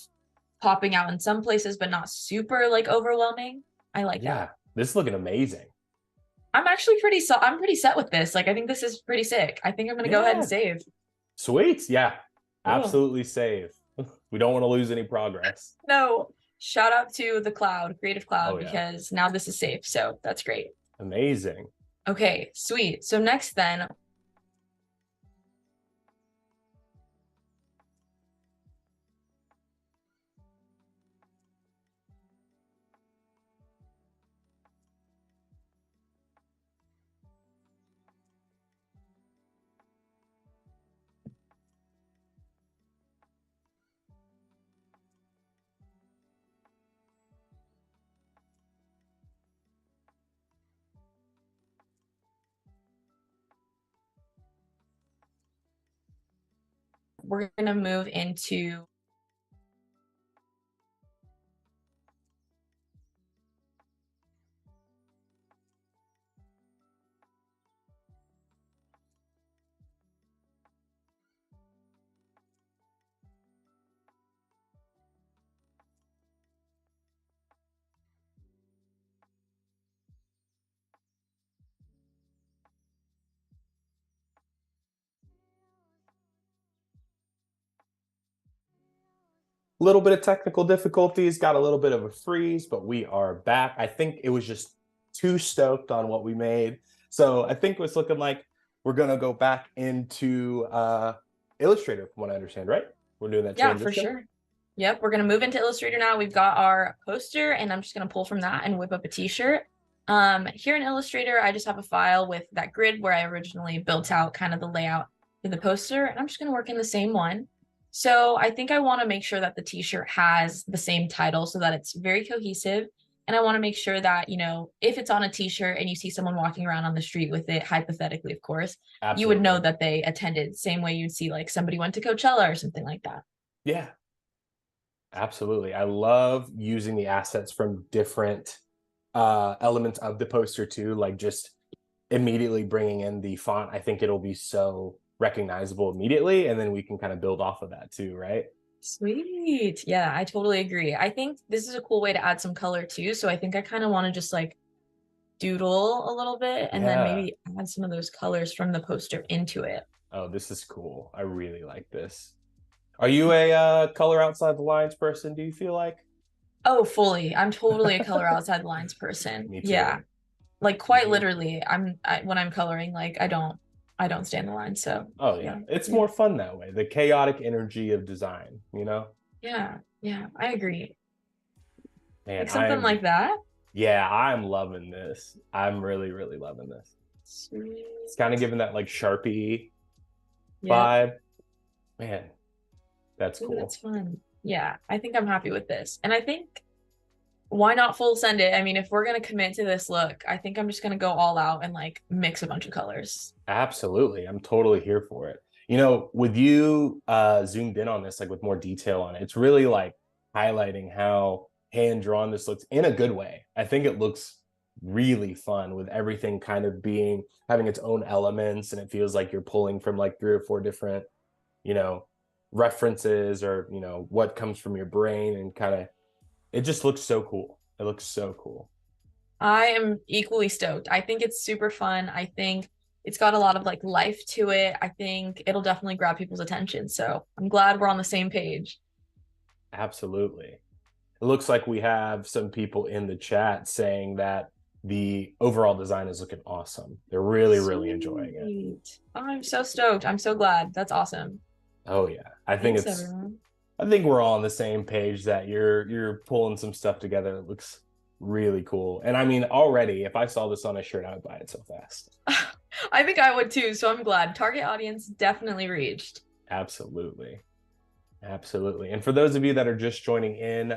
popping out in some places, but not super like overwhelming. I like that. Yeah. This is looking amazing. I'm actually I'm pretty set with this. Like I think this is pretty sick. I think I'm gonna go ahead and Yeah. save. Sweet. Yeah. Cool. Absolutely save. We don't want to lose any progress. No, shout out to the cloud, Creative Oh Cloud, yeah. because now this is safe. So that's great. Amazing. Okay, sweet. So next then, we're gonna move into Little bit of technical difficulties, got a little bit of a freeze, but we are back. I think it was just too stoked on what we made. So I think it's looking like we're gonna go back into Illustrator from what I understand, right? We're doing that yeah, for transition. sure. Yep, we're gonna move into Illustrator now. We've got our poster, and I'm just gonna pull from that and whip up a t-shirt. Here in Illustrator, I just have a file with that grid where I originally built out kind of the layout for the poster, and I'm just gonna work in the same one. So I think I want to make sure that the t-shirt has the same title so that it's very cohesive. And I want to make sure that, you know, if it's on a t-shirt and you see someone walking around on the street with it, hypothetically, of course, you would know Absolutely. that they attended, same way you'd see like somebody went to Coachella or something like that. Yeah, absolutely. I love using the assets from different elements of the poster too, like just immediately bringing in the font. I think it'll be so recognizable immediately, and then we can kind of build off of that too, right? Sweet. Yeah, I totally agree. I think this is a cool way to add some color too. So I think I kind of want to just like doodle a little bit and then Yeah. maybe add some of those colors from the poster into it. Oh, this is cool. I really like this. Are you a color outside the lines person, do you feel like? Oh, fully. I'm totally a color outside the lines person. Me Yeah. too. Like quite Me literally, when I'm coloring, like I don't stand the line. So Oh yeah. yeah. It's Yeah. more fun that way. The chaotic energy of design, you know? Yeah. Yeah. I agree. Man, Like something like that. I'm loving this. I'm really, really loving this. Sweet. It's kind of giving that like Sharpie Yep. vibe. Man, that's Ooh, that's cool. fun. Yeah, I think I'm happy with this. And I think why not full send it? I mean, if we're gonna commit to this look, I think I'm just gonna go all out and like mix a bunch of colors. Absolutely. I'm totally here for it. You know, with you zoomed in on this, like with more detail on it, it's really like highlighting how hand drawn this looks in a good way. I think it looks really fun with everything kind of being having its own elements, and it feels like you're pulling from like three or four different, you know, references or, what comes from your brain, and kind of, it just looks so cool. It looks so cool. I am equally stoked. I think it's super fun. I think it's got a lot of like life to it. I think it'll definitely grab people's attention. So I'm glad we're on the same page. Absolutely. It looks like we have some people in the chat saying that the overall design is looking awesome. They're really, really enjoying it. Sweet. I'm so stoked. I'm so glad. That's awesome. Oh yeah. Thanks, everyone. I think we're all on the same page that you're pulling some stuff together that looks really cool. And I mean, already, if I saw this on a shirt, I would buy it so fast. I think I would too. So I'm glad. Target audience definitely reached. Absolutely. Absolutely. And for those of you that are just joining in,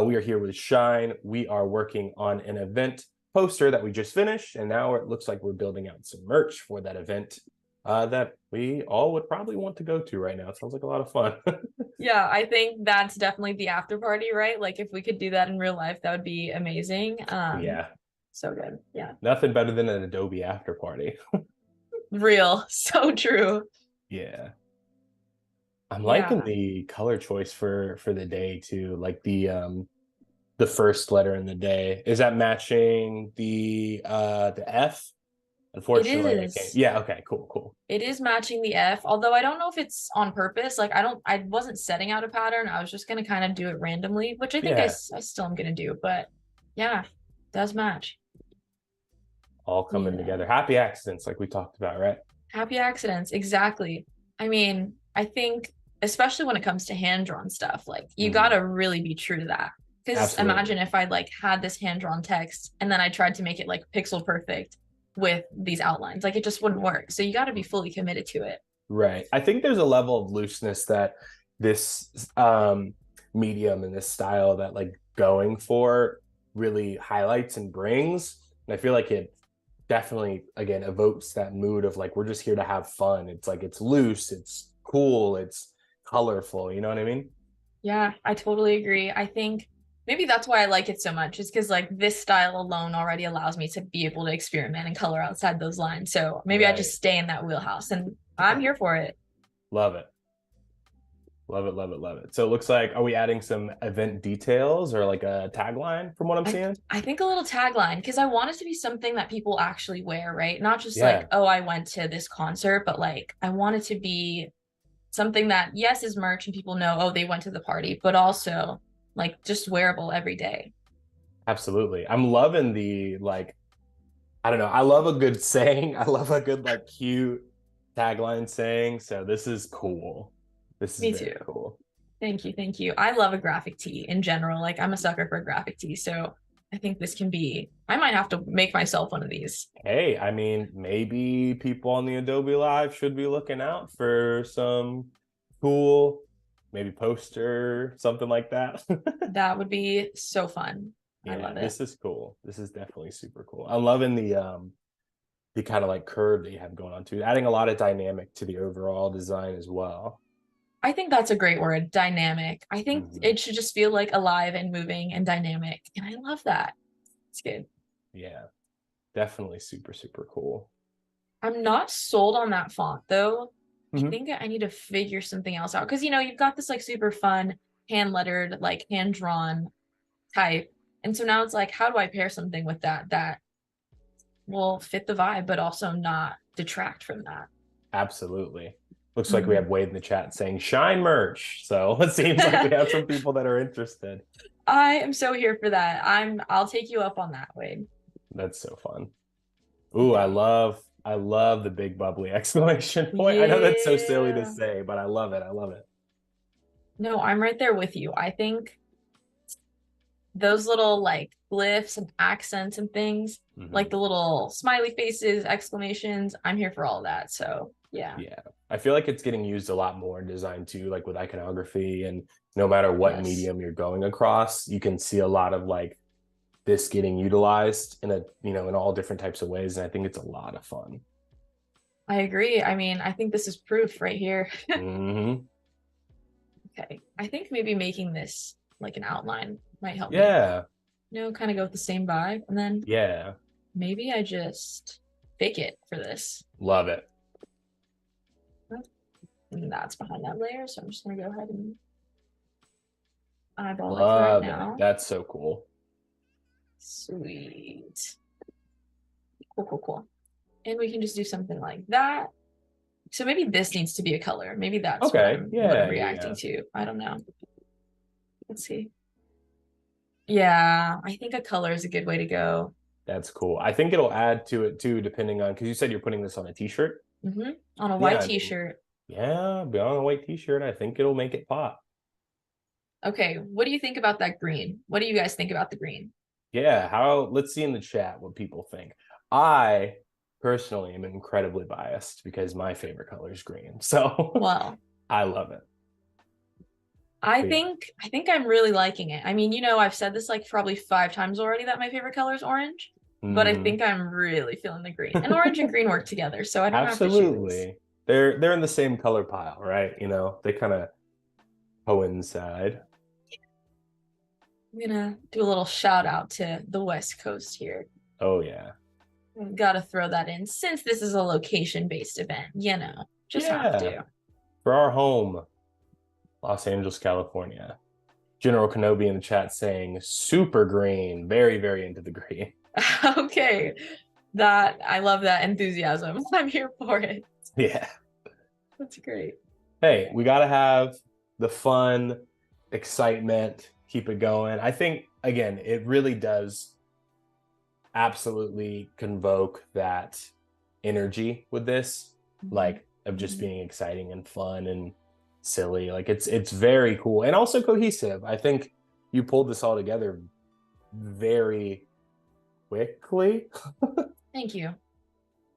we are here with Shyne. We are working on an event poster that we just finished, and now it looks like we're building out some merch for that event that we all would probably want to go to right now. It sounds like a lot of fun. Yeah, I think that's definitely the after party, right? Like if we could do that in real life, that would be amazing. Yeah. So good. Yeah. Nothing better than an Adobe after party. Real. So true. Yeah. I'm liking Yeah. the color choice for the day too. Like the first letter in the day. Is that matching the F? It Unfortunately, I can't. is. Yeah, okay, cool. It is matching the F, although I don't know if it's on purpose. Like I wasn't setting out a pattern. I was just gonna kind of do it randomly, which I think I Yeah, still am gonna do, but yeah, does match. all coming Yeah. together. Happy accidents, like we talked about, right? Happy accidents, exactly. I mean, I think especially when it comes to hand-drawn stuff, like you gotta really be true to that. Because Absolutely. imagine if I like had this hand-drawn text and then I tried to make it like pixel perfect with these outlines, like it just wouldn't work. So you gotta be fully committed to it. Right. I think there's a level of looseness that this medium and this style that like going for really highlights and brings. And I feel like it definitely again evokes that mood of like we're just here to have fun. It's like it's loose, it's cool, it's colorful, you know what I mean? Yeah, I totally agree. I think maybe that's why I like it so much, is because like this style alone already allows me to be able to experiment and color outside those lines. So maybe I Right. just stay in that wheelhouse and I'm here for it. Love it. Love it. So it looks like, are we adding some event details or like a tagline from what I'm seeing? I think a little tagline, because I want it to be something that people actually wear, right? Not just like, Yeah, oh, I went to this concert, but like I want it to be something that, yes, is merch and people know, oh, they went to the party, but also like just wearable every day. absolutely. I'm loving the like, I don't know. I love a good saying. I love a good like cute tagline saying. So this is cool. This is Me very too. cool. Thank you. Thank you. I love a graphic tee in general. Like I'm a sucker for graphic tee. So I think this can be, I might have to make myself one of these. Hey, I mean, maybe people on the Adobe Live should be looking out for some cool, maybe poster, something like that. That would be so fun. I Yeah, love it. this is cool. This is definitely super cool. I'm loving the kind of like curve that you have going on too, adding a lot of dynamic to the overall design as well. I think that's a great word, dynamic. I think Mhm. it should just feel like alive and moving and dynamic. And I love that. It's good. Yeah, definitely super cool. I'm not sold on that font though. I Mhm. think I need to figure something else out. Because, you know, you've got this like super fun hand lettered, like hand drawn type. And so now it's like, how do I pair something with that will fit the vibe, but also not detract from that? Absolutely. Looks like we have Mhm. Wade in the chat saying Shine merch. So it seems like we have some people that are interested. I am so here for that. I'll take you up on that, Wade. That's so fun. Ooh, Okay. I love the big bubbly exclamation point. I know that's so silly to Yeah. say, but I love it. I love it. No, I'm right there with you. I think those little like glyphs and accents and things, like Mhm. the little smiley faces, exclamations, I'm here for all of that. So yeah. Yeah. I feel like it's getting used a lot more in design too, like with iconography, and no matter what Yes. medium you're going across, you can see a lot of like this getting utilized in a, in all different types of ways. And I think it's a lot of fun. I agree. I mean, I think this is proof right here. Hmm. Okay. I think maybe making this like an outline might help me, Yeah. kind of go with the same vibe. And then Yeah. maybe I just fake it for this. Love it. And that's behind that layer. So I'm just gonna go ahead and eyeball it for right Love it. now. That's so cool. Sweet. Cool, cool, cool. And we can just do something like that. So maybe this needs to be a color. Maybe that's Okay. what I'm Yeah. reacting to. I don't know. Let's see. Yeah, I think a color is a good way to go. That's cool. I think it'll add to it too, depending on, because you said you're putting this on a t-shirt. On a Yeah, white I mean, t-shirt. yeah, be on a white t-shirt. I think it'll make it pop. Okay, what do you think about that green? What do you guys think about the green? Yeah, let's see in the chat what people think. I personally am incredibly biased because my favorite color is green. So Well, I love it. I think I'm really liking it. I mean, I've said this like probably 5 times already that my favorite color is orange, but I think I'm really feeling the green. And orange and green work together, so I don't have to choose. Absolutely. They're in the same color pile, right? They kind of coincide. I'm gonna do a little shout out to the West Coast here. Oh yeah. I've got to throw that in since this is a location-based event, just have to. For our home, Los Angeles, California. General Kenobi in the chat saying super green, very, very into the green. Okay, I love that enthusiasm. I'm here for it. Yeah. That's great. Hey, we got to have the fun, excitement, keep it going. I think, again, it really does absolutely convoke that energy with this, like of just being exciting and fun and silly. Like it's very cool and also cohesive. I think you pulled this all together very quickly. Thank you.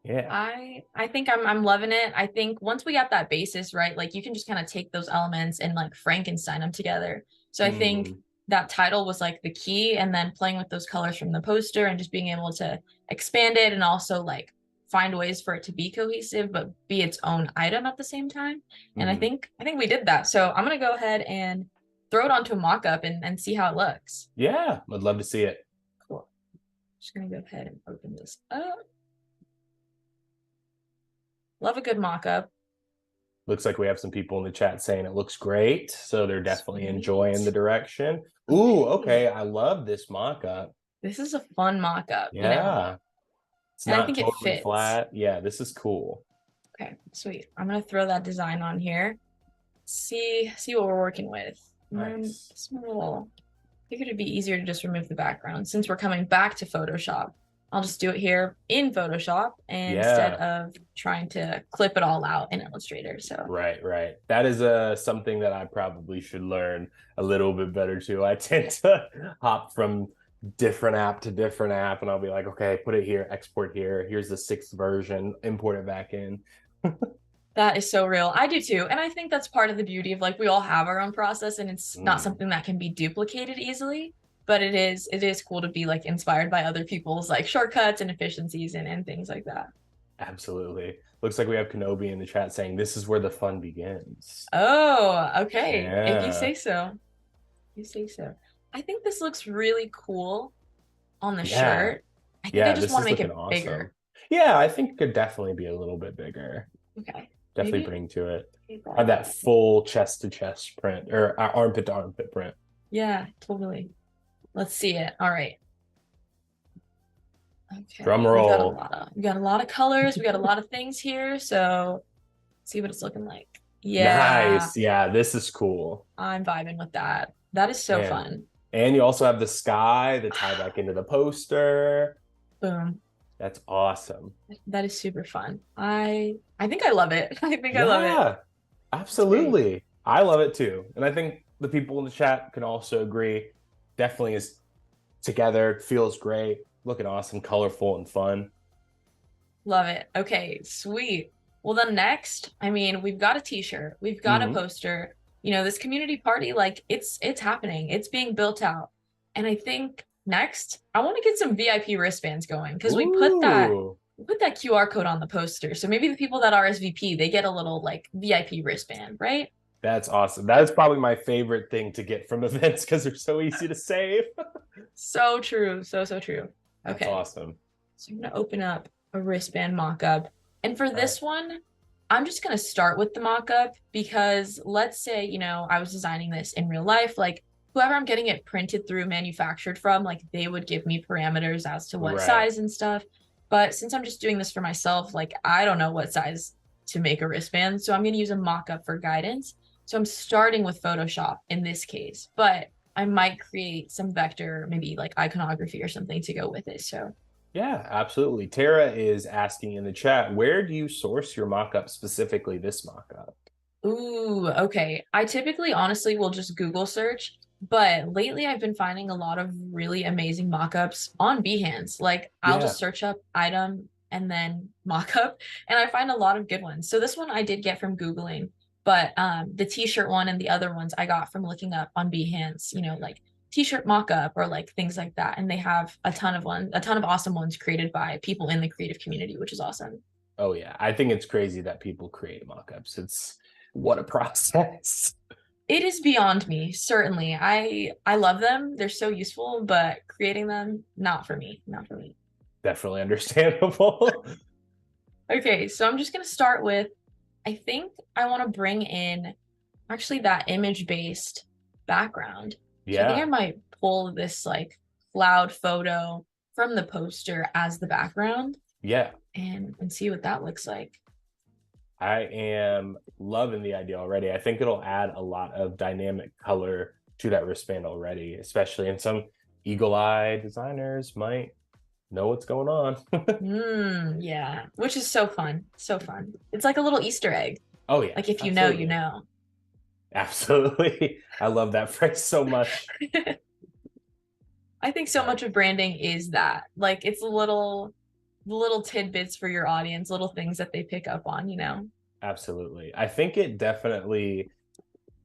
Yeah. I think I'm loving it. I think once we got that basis right, like you can just kind of take those elements and like Frankenstein them together. So I think that title was like the key, and then playing with those colors from the poster and just being able to expand it and also like find ways for it to be cohesive but be its own item at the same time. And I think we did that. So I'm gonna go ahead and throw it onto a mock-up and see how it looks. Yeah, I'd love to see it. Cool. Just gonna go ahead and open this up. Love a good mock-up. Looks like we have some people in the chat saying it looks great, so they're definitely enjoying the direction. Ooh, okay, I love this mock-up. This is a fun mock-up. Yeah. It's and not I think totally it fits. flat. Yeah, this is cool. Okay, sweet. I'm gonna throw that design on here. See what we're working with. Nice. I figured it'd be easier to just remove the background since we're coming back to Photoshop. I'll just do it here in Photoshop instead of trying to clip it all out in Illustrator. So right. That is something that I probably should learn a little bit better too. I tend to hop from different app to different app, and I'll be like, okay, put it here, export here. Here's the 6th version, import it back in. That is so real. I do too. And I think that's part of the beauty of like we all have our own process, and it's not something that can be duplicated easily. But it is cool to be like inspired by other people's like shortcuts and efficiencies and things like that. Absolutely. Looks like we have Kenobi in the chat saying this is where the fun begins. Oh, okay. Yeah. If you say so. I think this looks really cool on the shirt. I think I just want to make it bigger. Yeah, I think it could definitely be a little bit bigger. Okay. Definitely bring to it. Have that full chest to chest print or armpit to armpit print. Yeah, totally. Let's see it. All right. Okay. Drum roll. We got a lot of colors. We got a lot of things here. So see what it's looking like. Yeah. Nice. Yeah, this is cool. I'm vibing with that. That is so fun. And you also have the sky that tie back into the poster. Boom. That's awesome. That is super fun. I think I love it. I think I love it. Yeah, absolutely. I love it too. And I think the people in the chat can also agree. Definitely is together, feels great, looking awesome, colorful, and fun. Love it. Okay, sweet. Well, then next, I mean, we've got a t-shirt, we've got a poster. This community party, like it's happening. It's being built out. And I think next, I want to get some VIP wristbands going because we put that QR code on the poster. So maybe the people that RSVP, they get a little like VIP wristband, right? That's awesome. That is probably my favorite thing to get from events because they're so easy to save. So true. So true. Okay. That's awesome. So I'm going to open up a wristband mock-up. And for this one, I'm just going to start with the mock-up because let's say, I was designing this in real life, like whoever I'm getting it printed through, manufactured from, like they would give me parameters as to what Right. size and stuff. But since I'm just doing this for myself, like I don't know what size to make a wristband. So I'm going to use a mock-up for guidance. So I'm starting with Photoshop in this case, but I might create some vector, maybe like iconography or something to go with it. So Yeah, absolutely. Tara is asking in the chat, where do you source your mockup, specifically this mockup? ooh, okay. I typically honestly will just Google search, but lately I've been finding a lot of really amazing mockups on Behance. Like I'll Yeah. just search up item and then mockup, and I find a lot of good ones. So this one I did get from Googling, but the t-shirt one and the other ones I got from looking up on Behance, like t-shirt mockup or like things like that. And they have a ton of awesome ones created by people in the creative community, which is awesome. Oh yeah. I think it's crazy that people create mockups. It's what a process. It is beyond me, certainly. I love them. They're so useful, but creating them, not for me. Not for me. Definitely understandable. Okay, so I'm just gonna start with, I think I want to bring in actually that image-based background. So I think I Yeah. might pull this like cloud photo from the poster as the background Yeah. and see what that looks like. I am loving the idea already. I think it'll add a lot of dynamic color to that wristband already, especially in some eagle-eye designers might know what's going on. Yeah, which is so fun. So fun. It's like a little Easter egg. Oh yeah, Like if you know, you absolutely. know. Absolutely. I love that phrase so much. I think so much of branding is that. Like it's little tidbits for your audience, little things that they pick up on. Absolutely. I think it definitely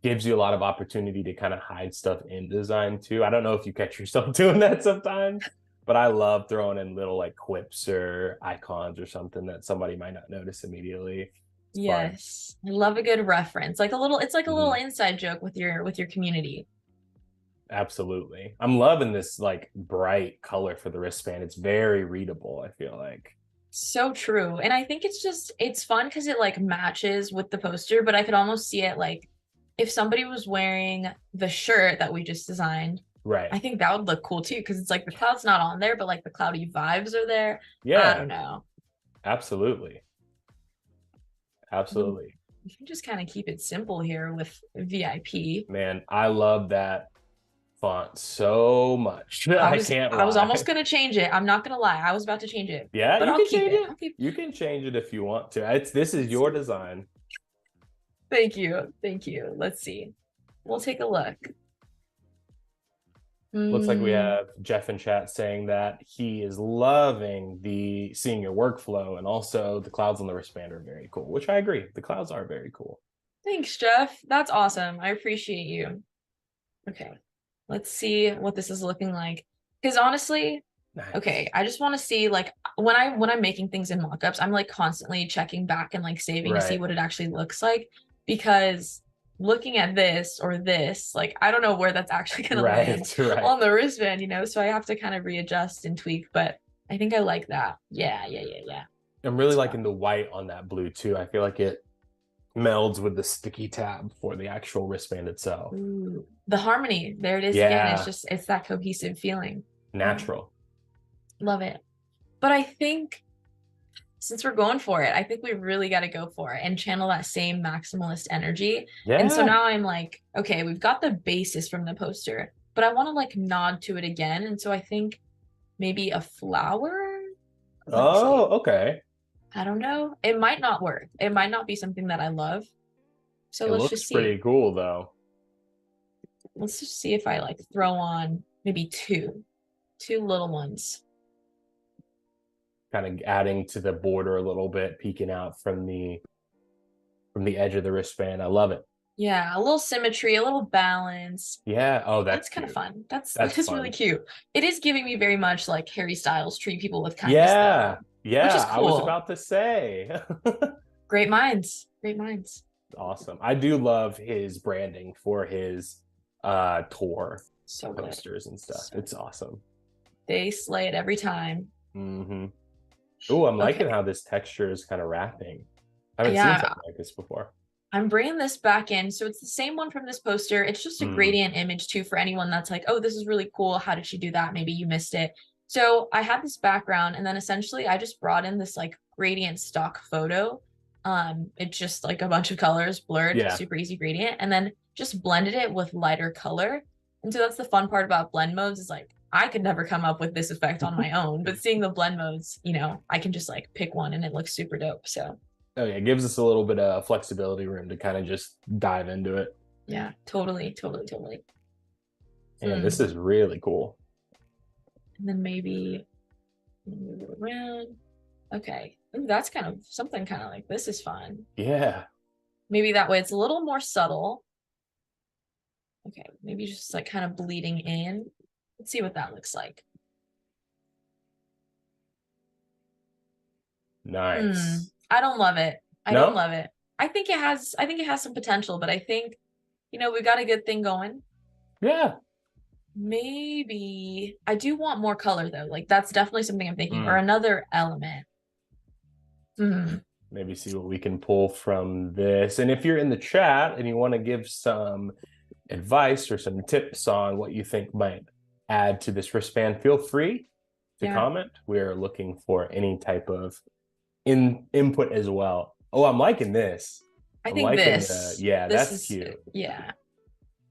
gives you a lot of opportunity to kind of hide stuff in design too. I don't know if you catch yourself doing that sometimes, but I love throwing in little like quips or icons or something that somebody might not notice immediately. It's fun. Yes. I love a good reference. It's like a little Mhm. inside joke with your community. Absolutely. I'm loving this like bright color for the wristband. It's very readable, I feel like. So true. And I think it's fun because it like matches with the poster, but I could almost see it like if somebody was wearing the shirt that we just designed, Right. I think that would look cool too, because it's like the cloud's not on there, but like the cloudy vibes are there. I Yeah, don't know. absolutely. You Absolutely. you can just kind of keep it simple here with VIP. Man, I love that font so much. I I was can't I was almost lie. gonna change it. I'm not gonna lie. I was about to change it, Yeah, but you I'll can keep change it. it. I'll keep. You can change it if you want to. This is your design. Thank you. Thank you. Let's see. We'll take a look. Looks like we Hmm. have Jeff in chat saying that he is loving the seeing your workflow, and also the clouds on the wristband are very cool, which I agree. The clouds are very cool. Thanks, Jeff. That's awesome. I appreciate you. Okay. Let's see what this is looking like. Because honestly, Nice. okay, I just want to see like when I'm making things in mockups, I'm like constantly checking back and like saving to see Right. what it actually looks like because looking at this or this, like I don't know where that's actually gonna land Right. Right. on the wristband. So I have to kind of readjust and tweak, but I think I like that. Yeah, yeah, yeah, yeah. I'm really It's fun. liking the white on that blue too. I feel like it melds with the sticky tab for the actual wristband itself. Ooh, the harmony, there it is again. Yeah, It's that cohesive feeling. natural. Love it. But I think since we're going for it, I think we really got to go for it and channel that same maximalist energy. And so Yeah. now I'm like, okay, we've got the basis from the poster, but I want to like nod to it again. And so I think maybe a flower. Let's Oh, see. okay. I don't know. It might not work. It might not be something that I love. So It let's looks just see. pretty cool though. Let's just see if I like throw on maybe two little ones. Kind of adding to the border a little bit, peeking out from the edge of the wristband. I love it. Yeah, a little symmetry, a little balance. Yeah. Oh, that's That's kind of cute. fun. That's That's that is really fun. cute. It is giving me very much like Harry Styles treat people with kindness Yeah. though, which is Yeah. I was cool. about to say. Great minds. Great minds. Awesome. I do love his branding for his tour So good. posters and stuff. So It's awesome. they slay it every time. Hmm. Oh, I'm liking Okay. how this texture is kind of wrapping. I haven't seen Yeah, something like this before. I'm bringing this back in. So it's the same one from this poster. It's just a Mm, gradient image too for anyone that's like, oh, this is really cool. How did she do that? Maybe you missed it. So I had this background and then essentially I just brought in this like gradient stock photo. It's just like a bunch of colors blurred, yeah. super easy gradient, and then just blended it with lighter color. And so that's the fun part about blend modes is like I could never come up with this effect on my own, but seeing the blend modes, I can just like pick one and it looks super dope. So Oh yeah, it gives us a little bit of flexibility room to kind of just dive into it. yeah, totally, totally, totally. And this is really cool. And then maybe move it around. Okay. Ooh, that's kind of something kind of like this is fun. Yeah. Maybe that way it's a little more subtle. Okay, maybe just like kind of bleeding in. Let's see what that looks like. Nice. I don't love it. I don't No? love it. I think it has some potential, but I think, we got a good thing going. Yeah. Maybe I do want more color though. Like that's definitely something I'm thinking, or Mm. another element. Maybe see what we can pull from this. And if you're in the chat and you want to give some advice or some tips on what you think might add to this wristband, feel free to comment. We're looking for any type of input as well. Oh, I'm liking this. I I'm think liking this. yeah, This that's is cute. yeah.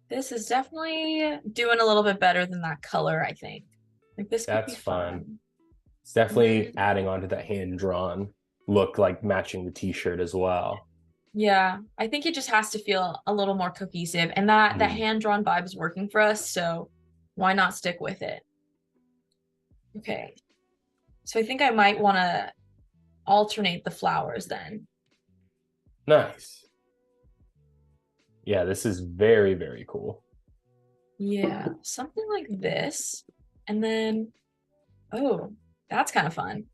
This is definitely doing a little bit better than that color, I think. Like this could be That's fun. fun. It's definitely adding on to that hand-drawn look, like matching the t-shirt as well. Yeah, I think it just has to feel a little more cohesive, and that hand-drawn vibe is working for us, so why not stick with it? Okay. So I think I might want to alternate the flowers then. Nice. Yeah, this is very, very cool. Yeah, something like this. And then, oh, that's kind of fun.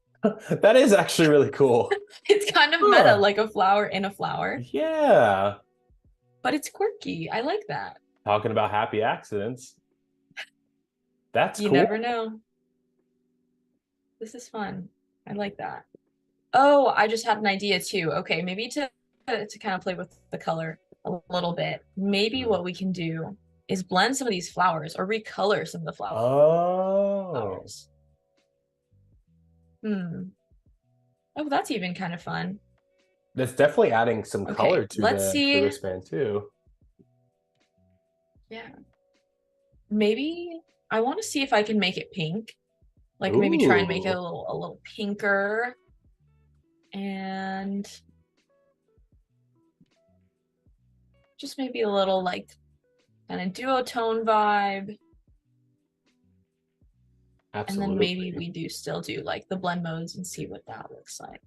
That is actually really cool. It's kind of meta, like a flower in a flower. Yeah. But it's quirky. I like that. Talking about happy accidents. That's You cool. never know. This is fun. I like that. Oh, I just had an idea too. Okay, maybe to kind of play with the color a little bit. Maybe what we can do is blend some of these flowers or recolor some of the flowers. Oh. Oh, that's even kind of fun. That's definitely adding some color to let's the see. wristband too. Yeah. Maybe I want to see if I can make it pink. Like maybe try and make it a little pinker. And just maybe a little like kind of duotone vibe. Absolutely. And then maybe we do still do like the blend modes and see what that looks like.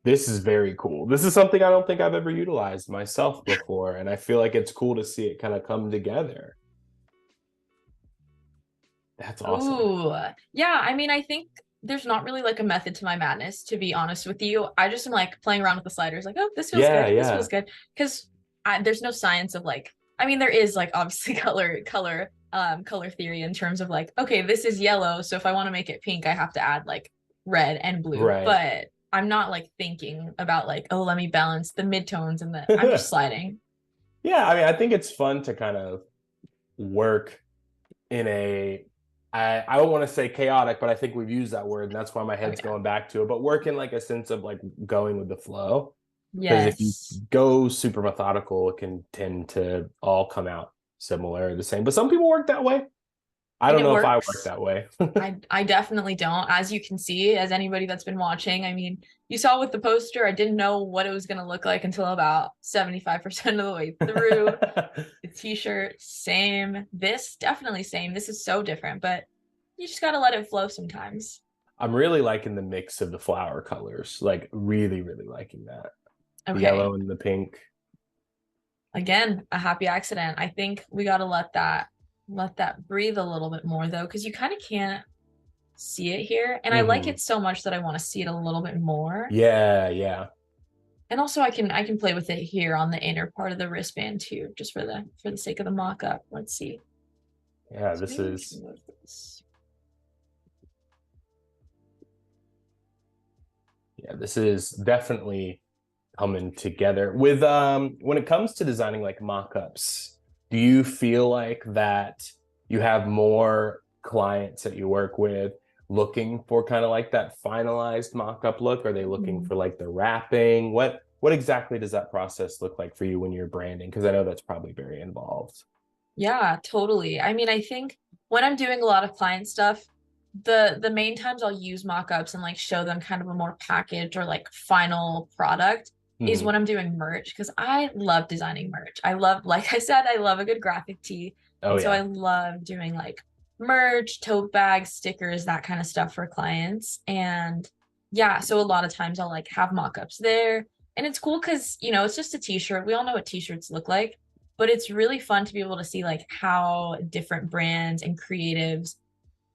This is very cool. This is something I don't think I've ever utilized myself before, and I feel like it's cool to see it kind of come together. That's awesome. Ooh, yeah. I mean, I think there's not really like a method to my madness, to be honest with you. I just am like playing around with the sliders, like, oh, this feels good. This feels good. Because there's no science of like, I mean, there is like obviously color theory in terms of like, okay, this is yellow, so if I want to make it pink, I have to add like red and blue. Right. But I'm not like thinking about like, oh, let me balance the midtones and the I'm just sliding. Yeah, I mean, I think it's fun to kind of work in I don't want to say chaotic, but I think we've used that word, and that's why my head's going back to it. But work in like a sense of like going with the flow. Because if you go super methodical, it can tend to all come out similar or the same. But some people work that way. I don't know if I work that way. I definitely don't. As you can see, as anybody that's been watching, I mean, you saw with the poster, I didn't know what it was going to look like until about 75% of the way through. The t-shirt, same. This, definitely same. This is so different, but you just got to let it flow sometimes. I'm really liking the mix of the flower colors. Like, really, really liking that. Okay. The yellow and the pink. Again, a happy accident. I think we got to let that breathe a little bit more though, because you kind of can't see it here, and I like it so much that I want to see it a little bit more. Yeah. And also I can play with it here on the inner part of the wristband too, just for the sake of the mock-up. Let's see. Yeah, this is this is definitely coming together. With when it comes to designing like mock-ups, do you feel like that you have more clients that you work with looking for kind of like that finalized mock-up look? Are they looking Mhm. for like the wrapping? What exactly does that process look like for you when you're branding? Because I know that's probably very involved. Yeah, totally. I mean, I think when I'm doing a lot of client stuff, the main times I'll use mockups and like show them kind of a more packaged or like final product is Hmm. when I'm doing merch because I love designing merch. I love, like I said, I love a good graphic tee. Oh And so I yeah. love doing like merch, tote bags, stickers, that kind of stuff for clients. And yeah, so a lot of times I'll like have mockups there. And it's cool because, you know, it's just a t-shirt. We all know what t-shirts look like, but it's really fun to be able to see like how different brands and creatives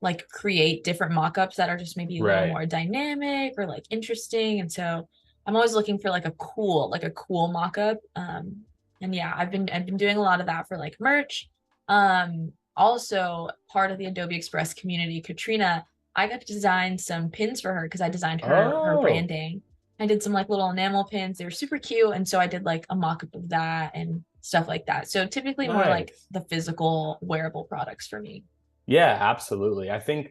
like create different mock-ups that are just maybe a little Right. more dynamic or like interesting. And so I'm always looking for like a cool mock-up. And yeah, I've been doing a lot of that for like merch. Also part of the Adobe Express community, Katrina, I got to design some pins for her because I designed her Oh, branding. I did some like little enamel pins. They were super cute. And so I did like a mock-up of that and stuff like that. So typically more like nice. the physical wearable products for me. Yeah, absolutely. I think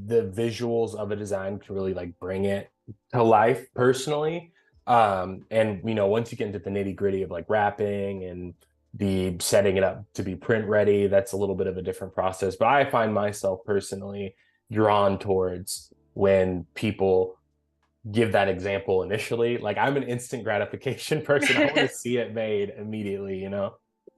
the visuals of a design can really like bring it to life personally. And once you get into the nitty-gritty of like wrapping and the setting it up to be print ready, that's a little bit of a different process. But I find myself personally drawn towards when people give that example initially. Like I'm an instant gratification person. I want to see it made immediately.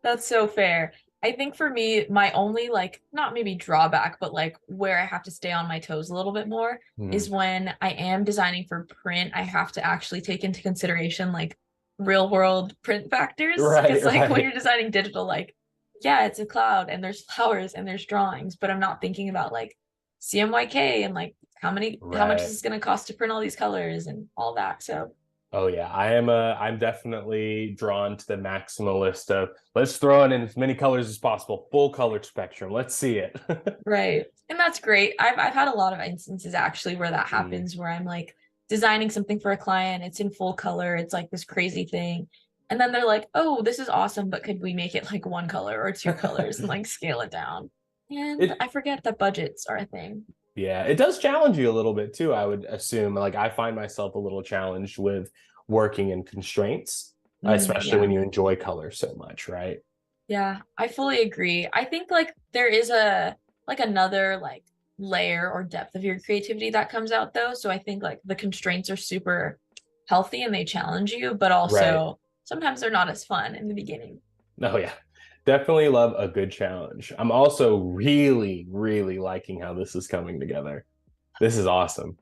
That's so fair. I think for me, my only like not maybe drawback, but like where I have to stay on my toes a little bit more Hmm. is when I am designing for print, I have to actually take into consideration like real world print factors. Right, Because like when right, you're designing digital, like yeah, it's a cloud and there's flowers and there's drawings, but I'm not thinking about like CMYK and like how much is right. this gonna cost to print all these colors and all that. So Oh yeah, I'm definitely drawn to the maximalist of let's throw it in as many colors as possible, full color spectrum. Let's see it. right. And that's great. I've had a lot of instances actually where that Mm. happens where I'm like designing something for a client, it's in full color, it's like this crazy thing. And then they're like, "Oh, this is awesome, but could we make it like one color or two colors and like scale it down?" And It I forget that budgets are a thing. Yeah, it does challenge you a little bit too, I would assume. Like I find myself a little challenged with working in constraints, especially Yeah. when you enjoy color so much, right? Yeah, I fully agree. I think like there is a like another like layer or depth of your creativity that comes out though. So I think like the constraints are super healthy and they challenge you, but Right. also sometimes they're not as fun in the beginning. Oh yeah. Definitely love a good challenge. I'm also really, really liking how this is coming together. This is awesome.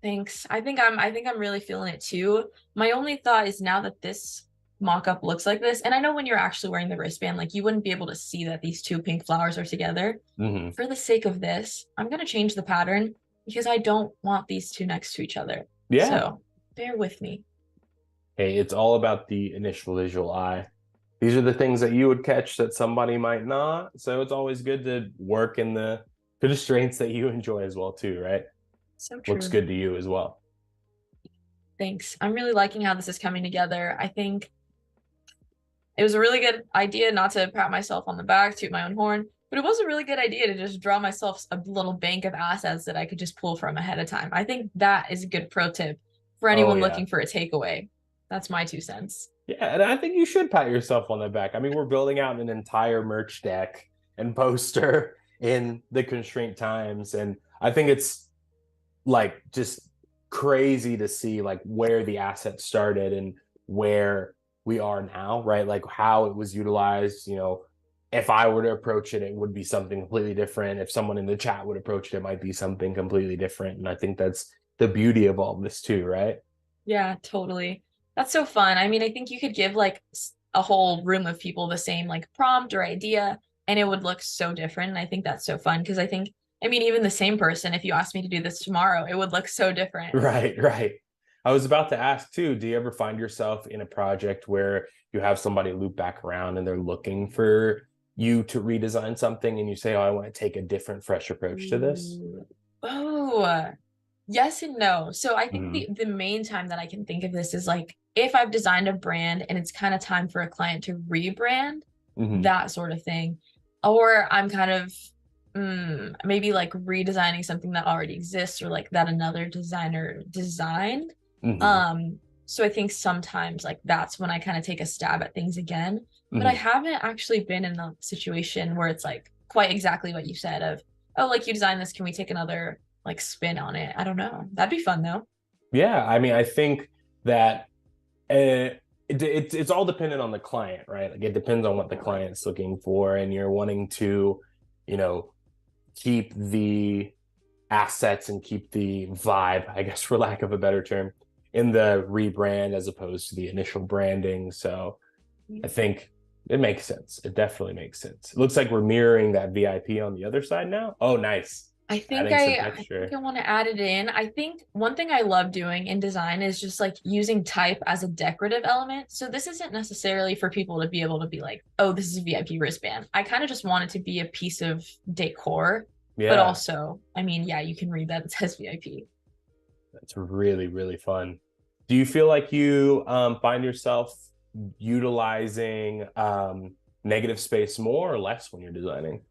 Thanks. I think I'm really feeling it too. My only thought is now that this mock-up looks like this, and I know when you're actually wearing the wristband, like you wouldn't be able to see that these two pink flowers are together. Hmm. For the sake of this, I'm gonna change the pattern because I don't want these two next to each other. Yeah. So bear with me. Hey, it's all about the initial visual eye. These are the things that you would catch that somebody might not. So it's always good to work in the constraints that you enjoy as well, too, right? So Looks true. good to you as well. Thanks. I'm really liking how this is coming together. I think it was a really good idea not to pat myself on the back, toot my own horn, but it was a really good idea to just draw myself a little bank of assets that I could just pull from ahead of time. I think that is a good pro tip for Oh anyone yeah. looking for a takeaway. That's my 2 cents. Yeah, and I think you should pat yourself on the back. I mean, we're building out an entire merch deck and poster in the constraint times. And I think it's like just crazy to see like where the asset started and where we are now, right? Like how it was utilized. If I were to approach it, it would be something completely different. If someone in the chat would approach it, it might be something completely different. And I think that's the beauty of all of this too, right? Yeah, totally. That's so fun. I mean, I think you could give like a whole room of people the same like prompt or idea, and it would look so different. And I think that's so fun because I mean, even the same person, if you asked me to do this tomorrow, it would look so different. Right, right. I was about to ask too, do you ever find yourself in a project where you have somebody loop back around and they're looking for you to redesign something and you say, "Oh, I want to take a different, fresh approach to this"? Ooh. Oh, yes and no. So I think Mhm. the main time that I can think of this is like if I've designed a brand and it's kind of time for a client to rebrand, Hmm. that sort of thing. Or I'm kind of maybe like redesigning something that already exists or like that another designer designed. Hmm. Um, so I think sometimes like that's when I kind of take a stab at things again. But I Hmm. haven't actually been in a situation where it's like quite exactly what you said of, oh, like you designed this, can we take another like spin on it? I don't know. That'd be fun though. Yeah, I mean, I think that it's all dependent on the client, right? Like it depends on what the Totally. client's looking for, and you're wanting to, you know, keep the assets and keep the vibe, I guess, for lack of a better term, in the rebrand as opposed to the initial branding. So I think it makes sense. It definitely makes sense. It looks like we're mirroring that VIP on the other side now. Oh, nice. Adding some I think texture. I want to add it in. I think one thing I love doing in design is just like using type as a decorative element. So this isn't necessarily for people to be able to be like, oh, this is a VIP wristband. I kind of just want it to be a piece of decor, but Yeah, also, I mean, yeah, you can read that it says VIP. that's really, really fun. Do you feel like you find yourself utilizing negative space more or less when you're designing?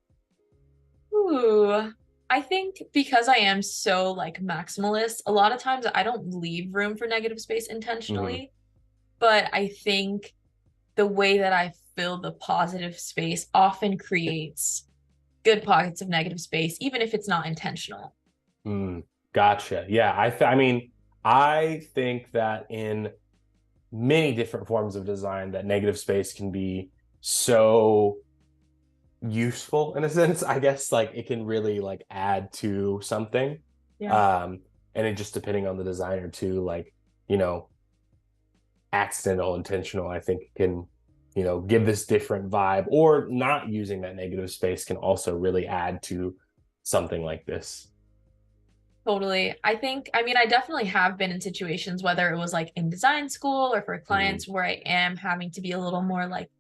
Ooh, I think because I am so like maximalist, a lot of times I don't leave room for negative space Hmm. intentionally, but I think the way that I fill the positive space often creates good pockets of negative space, even if it's not intentional. Mm, gotcha. Yeah, I mean, I think that in many different forms of design, that negative space can be so useful in a sense. I guess like it can really like add to something. Yeah. Um, and it just depending on the designer too, like, you know, accidental, intentional, I think can, give this different vibe, or not using that negative space can also really add to something like this. Totally. I mean, I definitely have been in situations, whether it was like in design school or for Mhm. clients, where I am having to be a little more like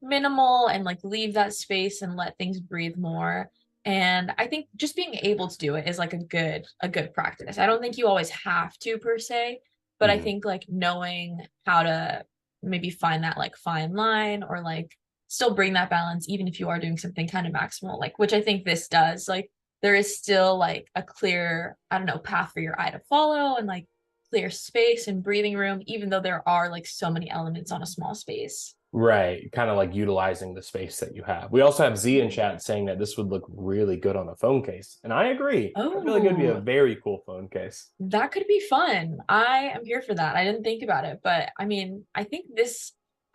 minimal and like leave that space and let things breathe more. And I think just being able to do it is like a good practice. I don't think you always have to per se, but I Mhm. think like knowing how to maybe find that like fine line or like still bring that balance even if you are doing something kind of maximal, like which I think this does. Like there is still like a clear, I don't know, path for your eye to follow and like clear space and breathing room, even though there are like so many elements on a small space. Right, kind of like utilizing the space that you have. We also have Z in chat saying that this would look really good on a phone case, and I agree. I feel like it would be a Oh, very cool phone case. that could be fun. I am here for that. I didn't think about it, but I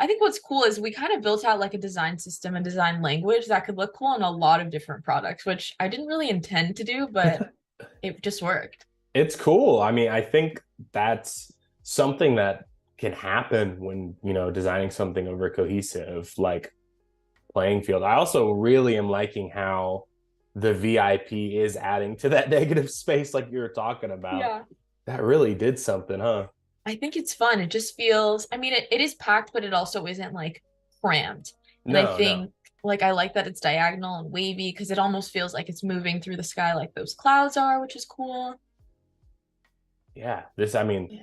think what's cool is we kind of built out like a design system and design language that could look cool on a lot of different products, which I didn't really intend to do, but it just worked. It's cool. I mean, I think that's something that can happen when, designing something over cohesive, like playing field. I also really am liking how the VIP is adding to that negative space like you were talking about. Yeah. That really did something, huh? I think it's fun. It just feels, I mean, it is packed, but it also isn't like cramped. And I No, no. think like I like that it's diagonal and wavy because it almost feels like it's moving through the sky like those clouds are, which is cool. Yeah, I mean, Yeah.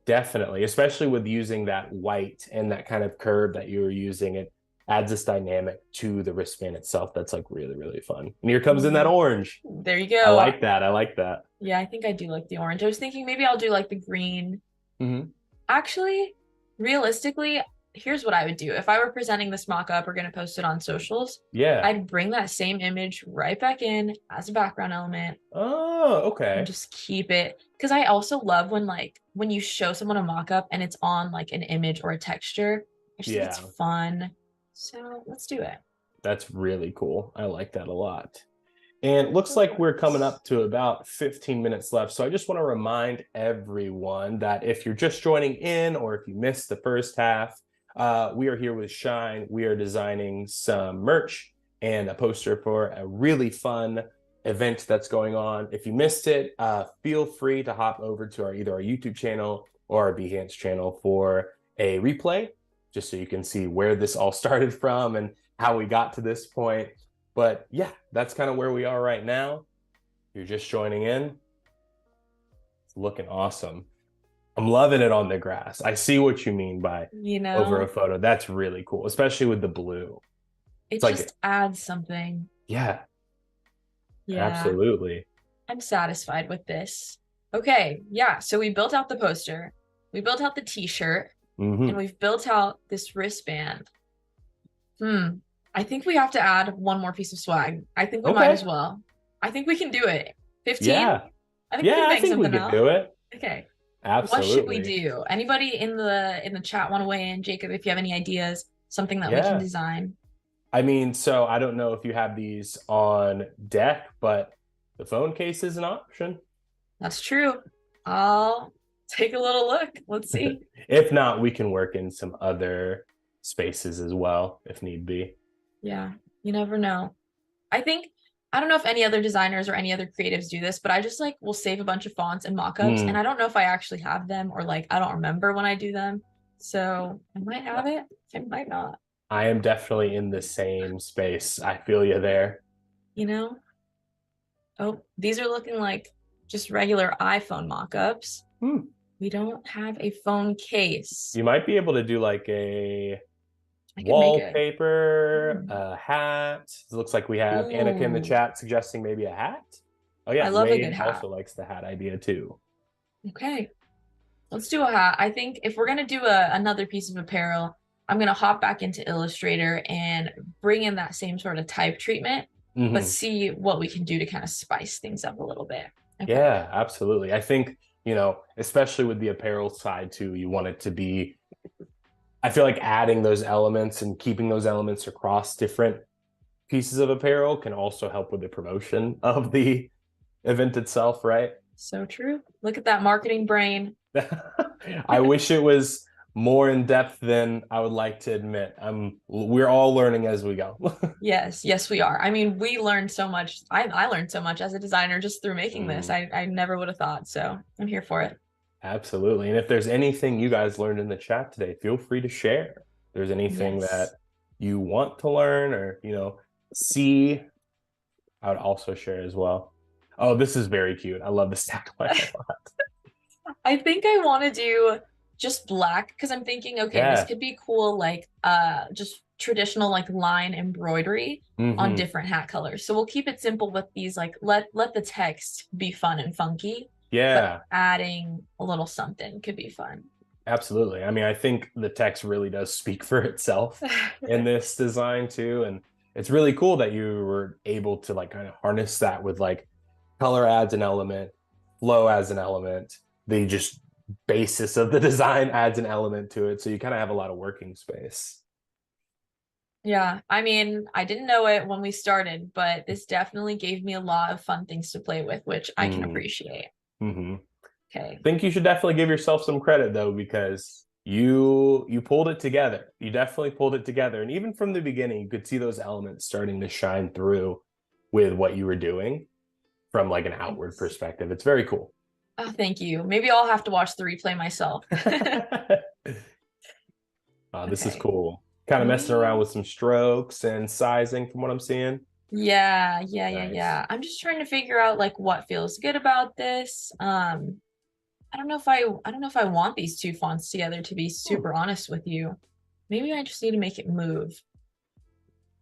definitely, especially with using that white and that kind of curve that you were using, it adds this dynamic to the wristband itself that's like really, really fun. And here comes in that Mhm. orange. There you I go. like that. I like that. Yeah, I think I do like the orange. I was thinking maybe I'll do like the green. Hmm. Actually, realistically, here's what I would do. If I were presenting this mock-up or gonna post it on socials, Yeah. I'd bring that same image right back in as a background element Oh, and okay. just keep it. Because I also love when like when you show someone a mock-up and it's on like an image or a texture. I just think it's Yeah, fun. So let's do it. that's really cool. I like that a lot. And it looks like we're coming Perfect. up to about 15 minutes left. So I just want to remind everyone that if you're just joining in or if you missed the first half, we are here with Shyne. We are designing some merch and a poster for a really fun event that's going on. If you missed it, feel free to hop over to either our YouTube channel or our Behance channel for a replay, just so you can see where this all started from and how we got to this point. But yeah, that's kind of where we are right now. You're just joining in. It's looking awesome. I'm loving it on the grass. I see what you mean by You over a know, photo. That's really cool, especially with the blue. it It's like, just adds something. yeah, Yeah, absolutely. I'm satisfied with this. Okay, yeah, so we built out the poster, we built out the t-shirt, and Hmm. we've built out this wristband. Hmm. I think we have to add one more piece of swag. I think we might Okay. as well. I think we can do it. 15? Yeah. I think we Yeah, can I bang think we something could out. do it. Okay. What should we Absolutely. do? Anybody in the chat want to weigh in? Jacob, if you have any ideas, something that we can Yeah. design. I mean, so I don't know if you have these on deck, but the phone case is an option. That's true. I'll take a little look. Let's see. If not, we can work in some other spaces as well if need be. Yeah, you never know. I think I don't know if any other designers or any other creatives do this, but I just like will save a bunch of fonts and mockups, and Mm, I don't know if I actually have them or like I don't remember when I do them. So I might have it, I might not, I am definitely in the same space. I feel you there. you know? Oh, these are looking like just regular iPhone mockups. Hmm. We don't have a phone case. You might be able to do like a I could make it. wallpaper, a hat. It looks like we have Annika in the Ooh, chat suggesting maybe a hat. Oh I yeah, love a good Wade hat. also likes the hat idea too. Okay. Let's do a hat. I think if we're gonna do another piece of apparel, I'm gonna hop back into Illustrator and bring in that same sort of type treatment, but Hmm. see what we can do to kind of spice things up a little bit. Okay. Yeah, absolutely. I think, especially with the apparel side too, you want it to be, I feel like adding those elements and keeping those elements across different pieces of apparel can also help with the promotion of the event itself, right? So true. Look at that marketing brain. I wish it was more in depth than I would like to admit. We're all learning as we go. Yes, yes, we are. I mean, we learned so much. I learned so much as a designer just through making this. Mm, I never would have thought. So I'm here for it. absolutely. And if there's anything you guys learned in the chat today, feel free to share. If there's anything that Yes. you want to learn or, see, I would also share as well. Oh, this is very cute. I love the stack line a lot. I think I want to do just black because I'm thinking, okay, this Yeah. could be cool, like just traditional like line embroidery on Hmm. different hat colors. So we'll keep it simple with these, like let the text be fun and funky, but Yeah, adding a little something could be fun. absolutely. I mean, I think the text really does speak for itself in this design too. And it's really cool that you were able to like kind of harness that with like color adds an element, flow adds an element, the just basis of the design adds an element to it. So you kind of have a lot of working space. Yeah, I mean, I didn't know it when we started, but this definitely gave me a lot of fun things to play with, which I can Mm. appreciate. Hmm. Okay. I think you should definitely give yourself some credit though, because you pulled it together. You definitely pulled it together. And even from the beginning, you could see those elements starting to shine through with what you were doing from like an outward Thanks. perspective. It's very cool. Oh, thank you. Maybe I'll have to watch the replay myself. This is Okay. cool. Kind of messing around Maybe. with some strokes and sizing from what I'm seeing. Yeah. Nice. I'm just trying to figure out like what feels good about this. I don't know if I want these two fonts together to be Hmm. super honest with you. Maybe I just need to make it move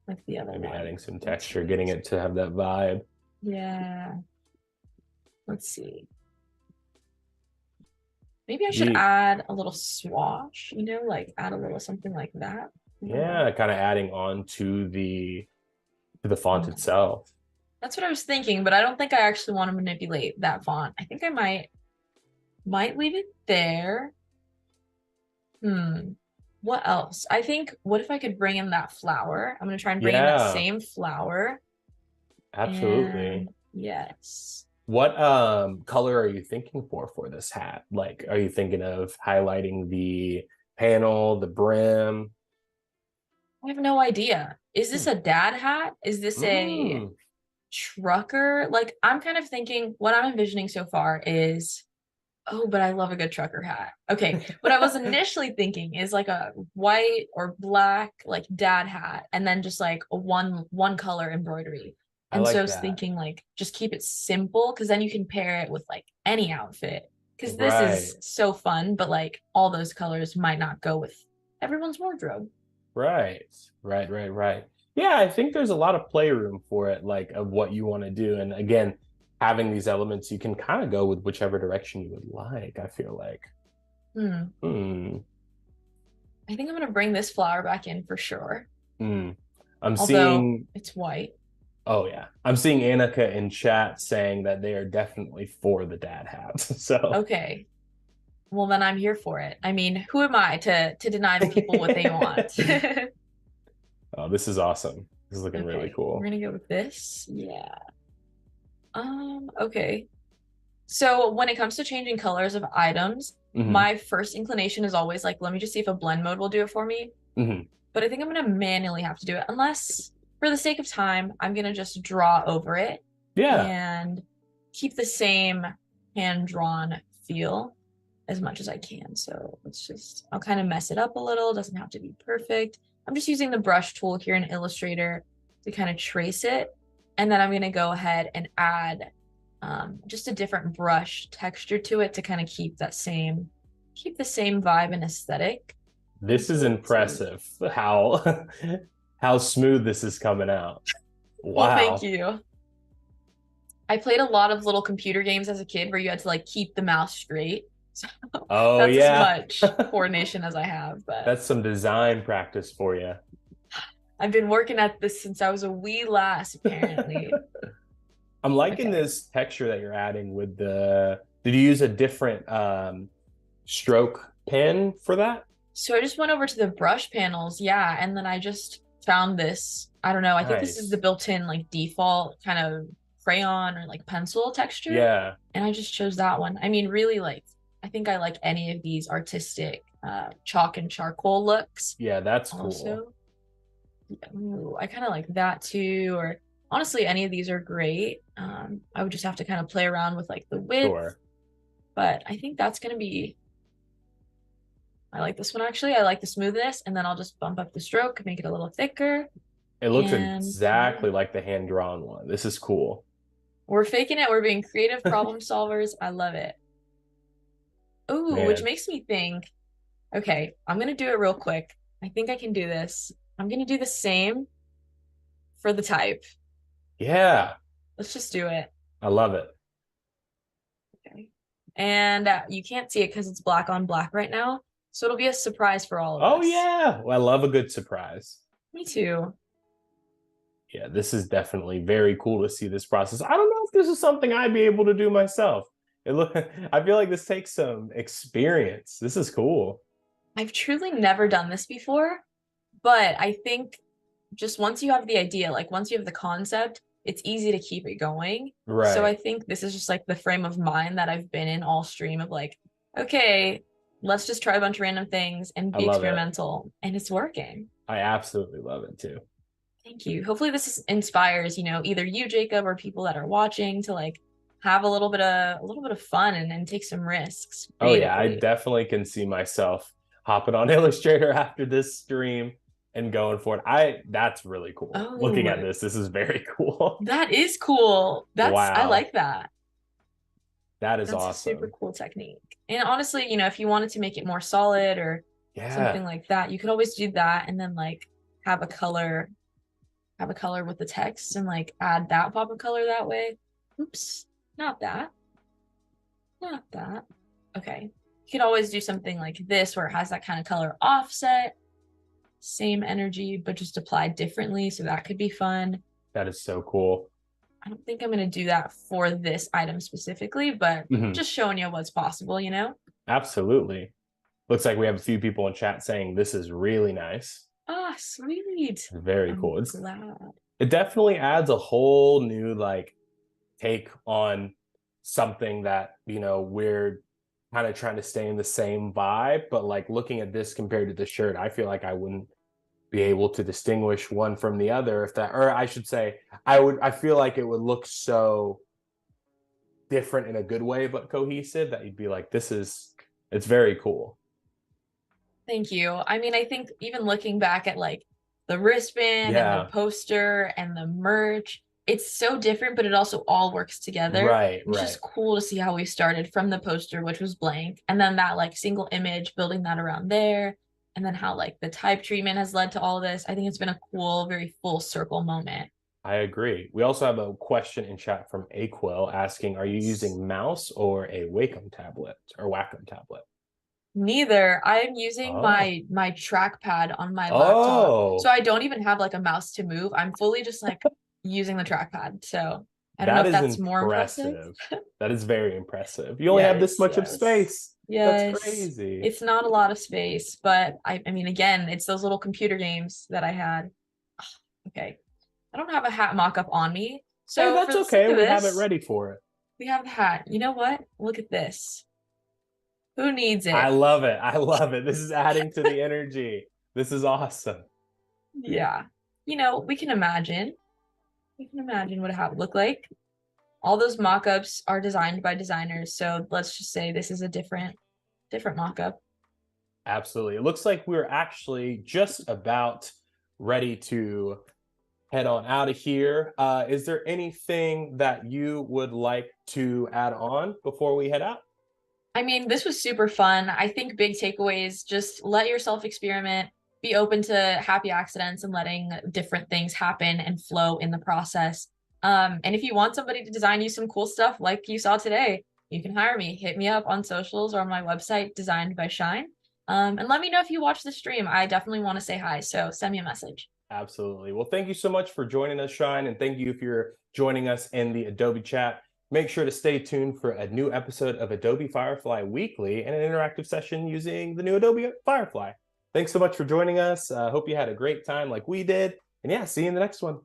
like the other Maybe one. adding some Let's texture, see. getting it to have that vibe. Yeah. Let's see. Maybe I should Ye- add a little swatch, like add a little something like that. I don't know. Yeah, kind of adding on to the font itself. That's what I was thinking, but I don't think I actually want to manipulate that font. I think I might leave it there. Hmm. What else? I think what if I could bring in that flower? I'm gonna try and bring in that Yeah, same flower. absolutely. And yes. What color are you thinking for this hat? Like, are you thinking of highlighting the panel, the brim? I have no idea. Is this Hmm. a dad hat? Is this a Mm. trucker? Like I'm kind of thinking what I'm envisioning so far is oh, but I love a good trucker hat. Okay, what I was initially thinking is like a white or black like dad hat, and then just like a one color embroidery. I And so I like was that. thinking like just keep it simple because then you can pair it with like any outfit. because this Right. is so fun, but like all those colors might not go with everyone's wardrobe. Right. Right. Yeah, I think there's a lot of playroom for it, like of what you want to do. And again, having these elements, you can kind of go with whichever direction you would like, I feel like. Hmm. Hmm. I think I'm gonna bring this flower back in for sure. Hmm. I'm Although seeing, it's white. oh yeah, I'm seeing Annika in chat saying that they are definitely for the dad hats. So, Okay. Well, then I'm here for it. I mean, who am I to deny the people what they want? oh, this is awesome. This is looking really Okay, we're cool. gonna go with this. Yeah. Okay. So when it comes to changing colors of items, Hmm. my first inclination is always like, let me just see if a blend mode will do it for me. Hmm. But I think I'm gonna manually have to do it unless for the sake of time, I'm gonna just draw over it Yeah, and keep the same hand-drawn feel as much as I can. So I'll kind of mess it up a little. Doesn't have to be perfect. I'm just using the brush tool here in Illustrator to kind of trace it. And then I'm going to go ahead and add just a different brush texture to it to kind of keep the same vibe and aesthetic. this is impressive how how smooth this is coming out. Well, thank Wow. you. I played a lot of little computer games as a kid where you had to like keep the mouse straight. So Oh that's as yeah. much coordination as I have, but That's some design practice for you. I've been working at this since I was a wee lass, apparently. I'm liking Okay. this texture that you're adding with did you use a different stroke pen for that? So I just went over to the brush panels, yeah, and then I just found this. I don't know, I think this is the Nice. built-in like default kind of crayon or like pencil texture, Yeah. and I just chose that one. I mean, really like I think I like any of these artistic chalk and charcoal looks Yeah, that's cool. also. Ooh, I kind of like that too, or honestly, any of these are great. I would just have to kind of play around with like the width, Sure. but I think that's gonna be. I like this one actually. I like the smoothness, and then I'll just bump up the stroke, make it a little thicker, It looks and yeah, exactly like the hand-drawn one. This is cool. we're faking it. We're being creative problem solvers. I love it. Ooh, which Man. makes me think, okay, I'm gonna do it real quick. I think I can do this. I'm gonna do the same for the type. Yeah, Let's just do it. I love it. Okay. And you can't see it because it's black on black right now. So it'll be a surprise for all of Oh us. yeah. Well, I love a good surprise. Me too. Yeah, this is definitely very cool to see this process. I don't know if this is something I'd be able to do myself. It look I feel like this takes some experience. This is cool. I've truly never done this before, but I think just once you have the idea, like once you have the concept, it's easy to keep it going. So I Right. think this is just like the frame of mind that I've been in all stream of like, okay, let's just try a bunch of random things and I be love it. experimental. And it's working. I absolutely love it too. Thank you. Hopefully inspires, either you, Jacob, or people that are watching to like have a little bit of fun and take some risks Oh yeah, I creatively. definitely can see myself hopping on Illustrator after this stream and going for it. That's really cool. Looking at Oh, this is very cool. that is cool. I Wow. like that. That is That's a super awesome. cool technique. And honestly, if you wanted to make it more solid or Yeah, something like that, you could always do that and then like have a color, have a color with the text and like add that pop of color that way. Oops, not that, not that. Okay. You could always do something like this where it has that kind of color offset, same energy, but just applied differently. So that could be fun. that is so cool. I don't think I'm going to do that for this item specifically, but Mhm. just showing you what's possible. Absolutely. Looks like we have a few people in chat saying this is really nice. Ah, sweet. Very I'm cool. glad. It definitely adds a whole new like take on something that, we're kind of trying to stay in the same vibe, but like looking at this compared to the shirt, I feel like I wouldn't be able to distinguish one from the other if that, or I should say, I feel like it would look so different in a good way but cohesive that you'd be like, it's very cool. Thank you. I mean, I think even looking back at like the wristband and the Yeah. poster and the merch, it's so different, but it also all works together. Right, It's right. just cool to see how we started from the poster, which was blank, and then that like single image, building that around there, and then how like the type treatment has led to all this. I think it's been a cool, very full circle moment. I agree. We also have a question in chat from Aquil asking, are you using mouse or a Wacom tablet or Wacom tablet? Neither. I'm using Oh, my trackpad on my laptop. So oh, I don't even have like a mouse to move. I'm fully just like using the trackpad. So I don't know that if is that's more impressive. impressive. That is very impressive. You only have this Yes, much of yes. space. That's Yes. crazy. It's not a lot of space, but I mean again, it's those little computer games that I had. Okay. I don't have a hat mock-up on me. Hey, So for that's the sake okay. of We have it this, ready for it. we have the hat. You know what? Look at this. Who needs I it? love it. I love it. This is adding to the energy. This is awesome. Yeah. You know, we can imagine. We can imagine what a hat would look like. All those mock-ups are designed by designers, so let's just say this is a different mock-up. Absolutely. It looks like we're actually just about ready to head on out of here. Is there anything that you would like to add on before we head out? I mean, this was super fun. I think big takeaways, just let yourself experiment, be open to happy accidents and letting different things happen and flow in the process. And if you want somebody to design you some cool stuff like you saw today, you can hire me. Hit me up on socials or on my website, Designed by Shyne. And let me know if you watch the stream. I definitely want to say hi, so send me a message. Absolutely. Well, thank you so much for joining us, Shyne, and thank you if you're joining us in the Adobe chat. Make sure to stay tuned for a new episode of Adobe Firefly Weekly and an interactive session using the new Adobe Firefly. Thanks so much for joining us. Hope you had a great time like we did. And yeah, see you in the next one.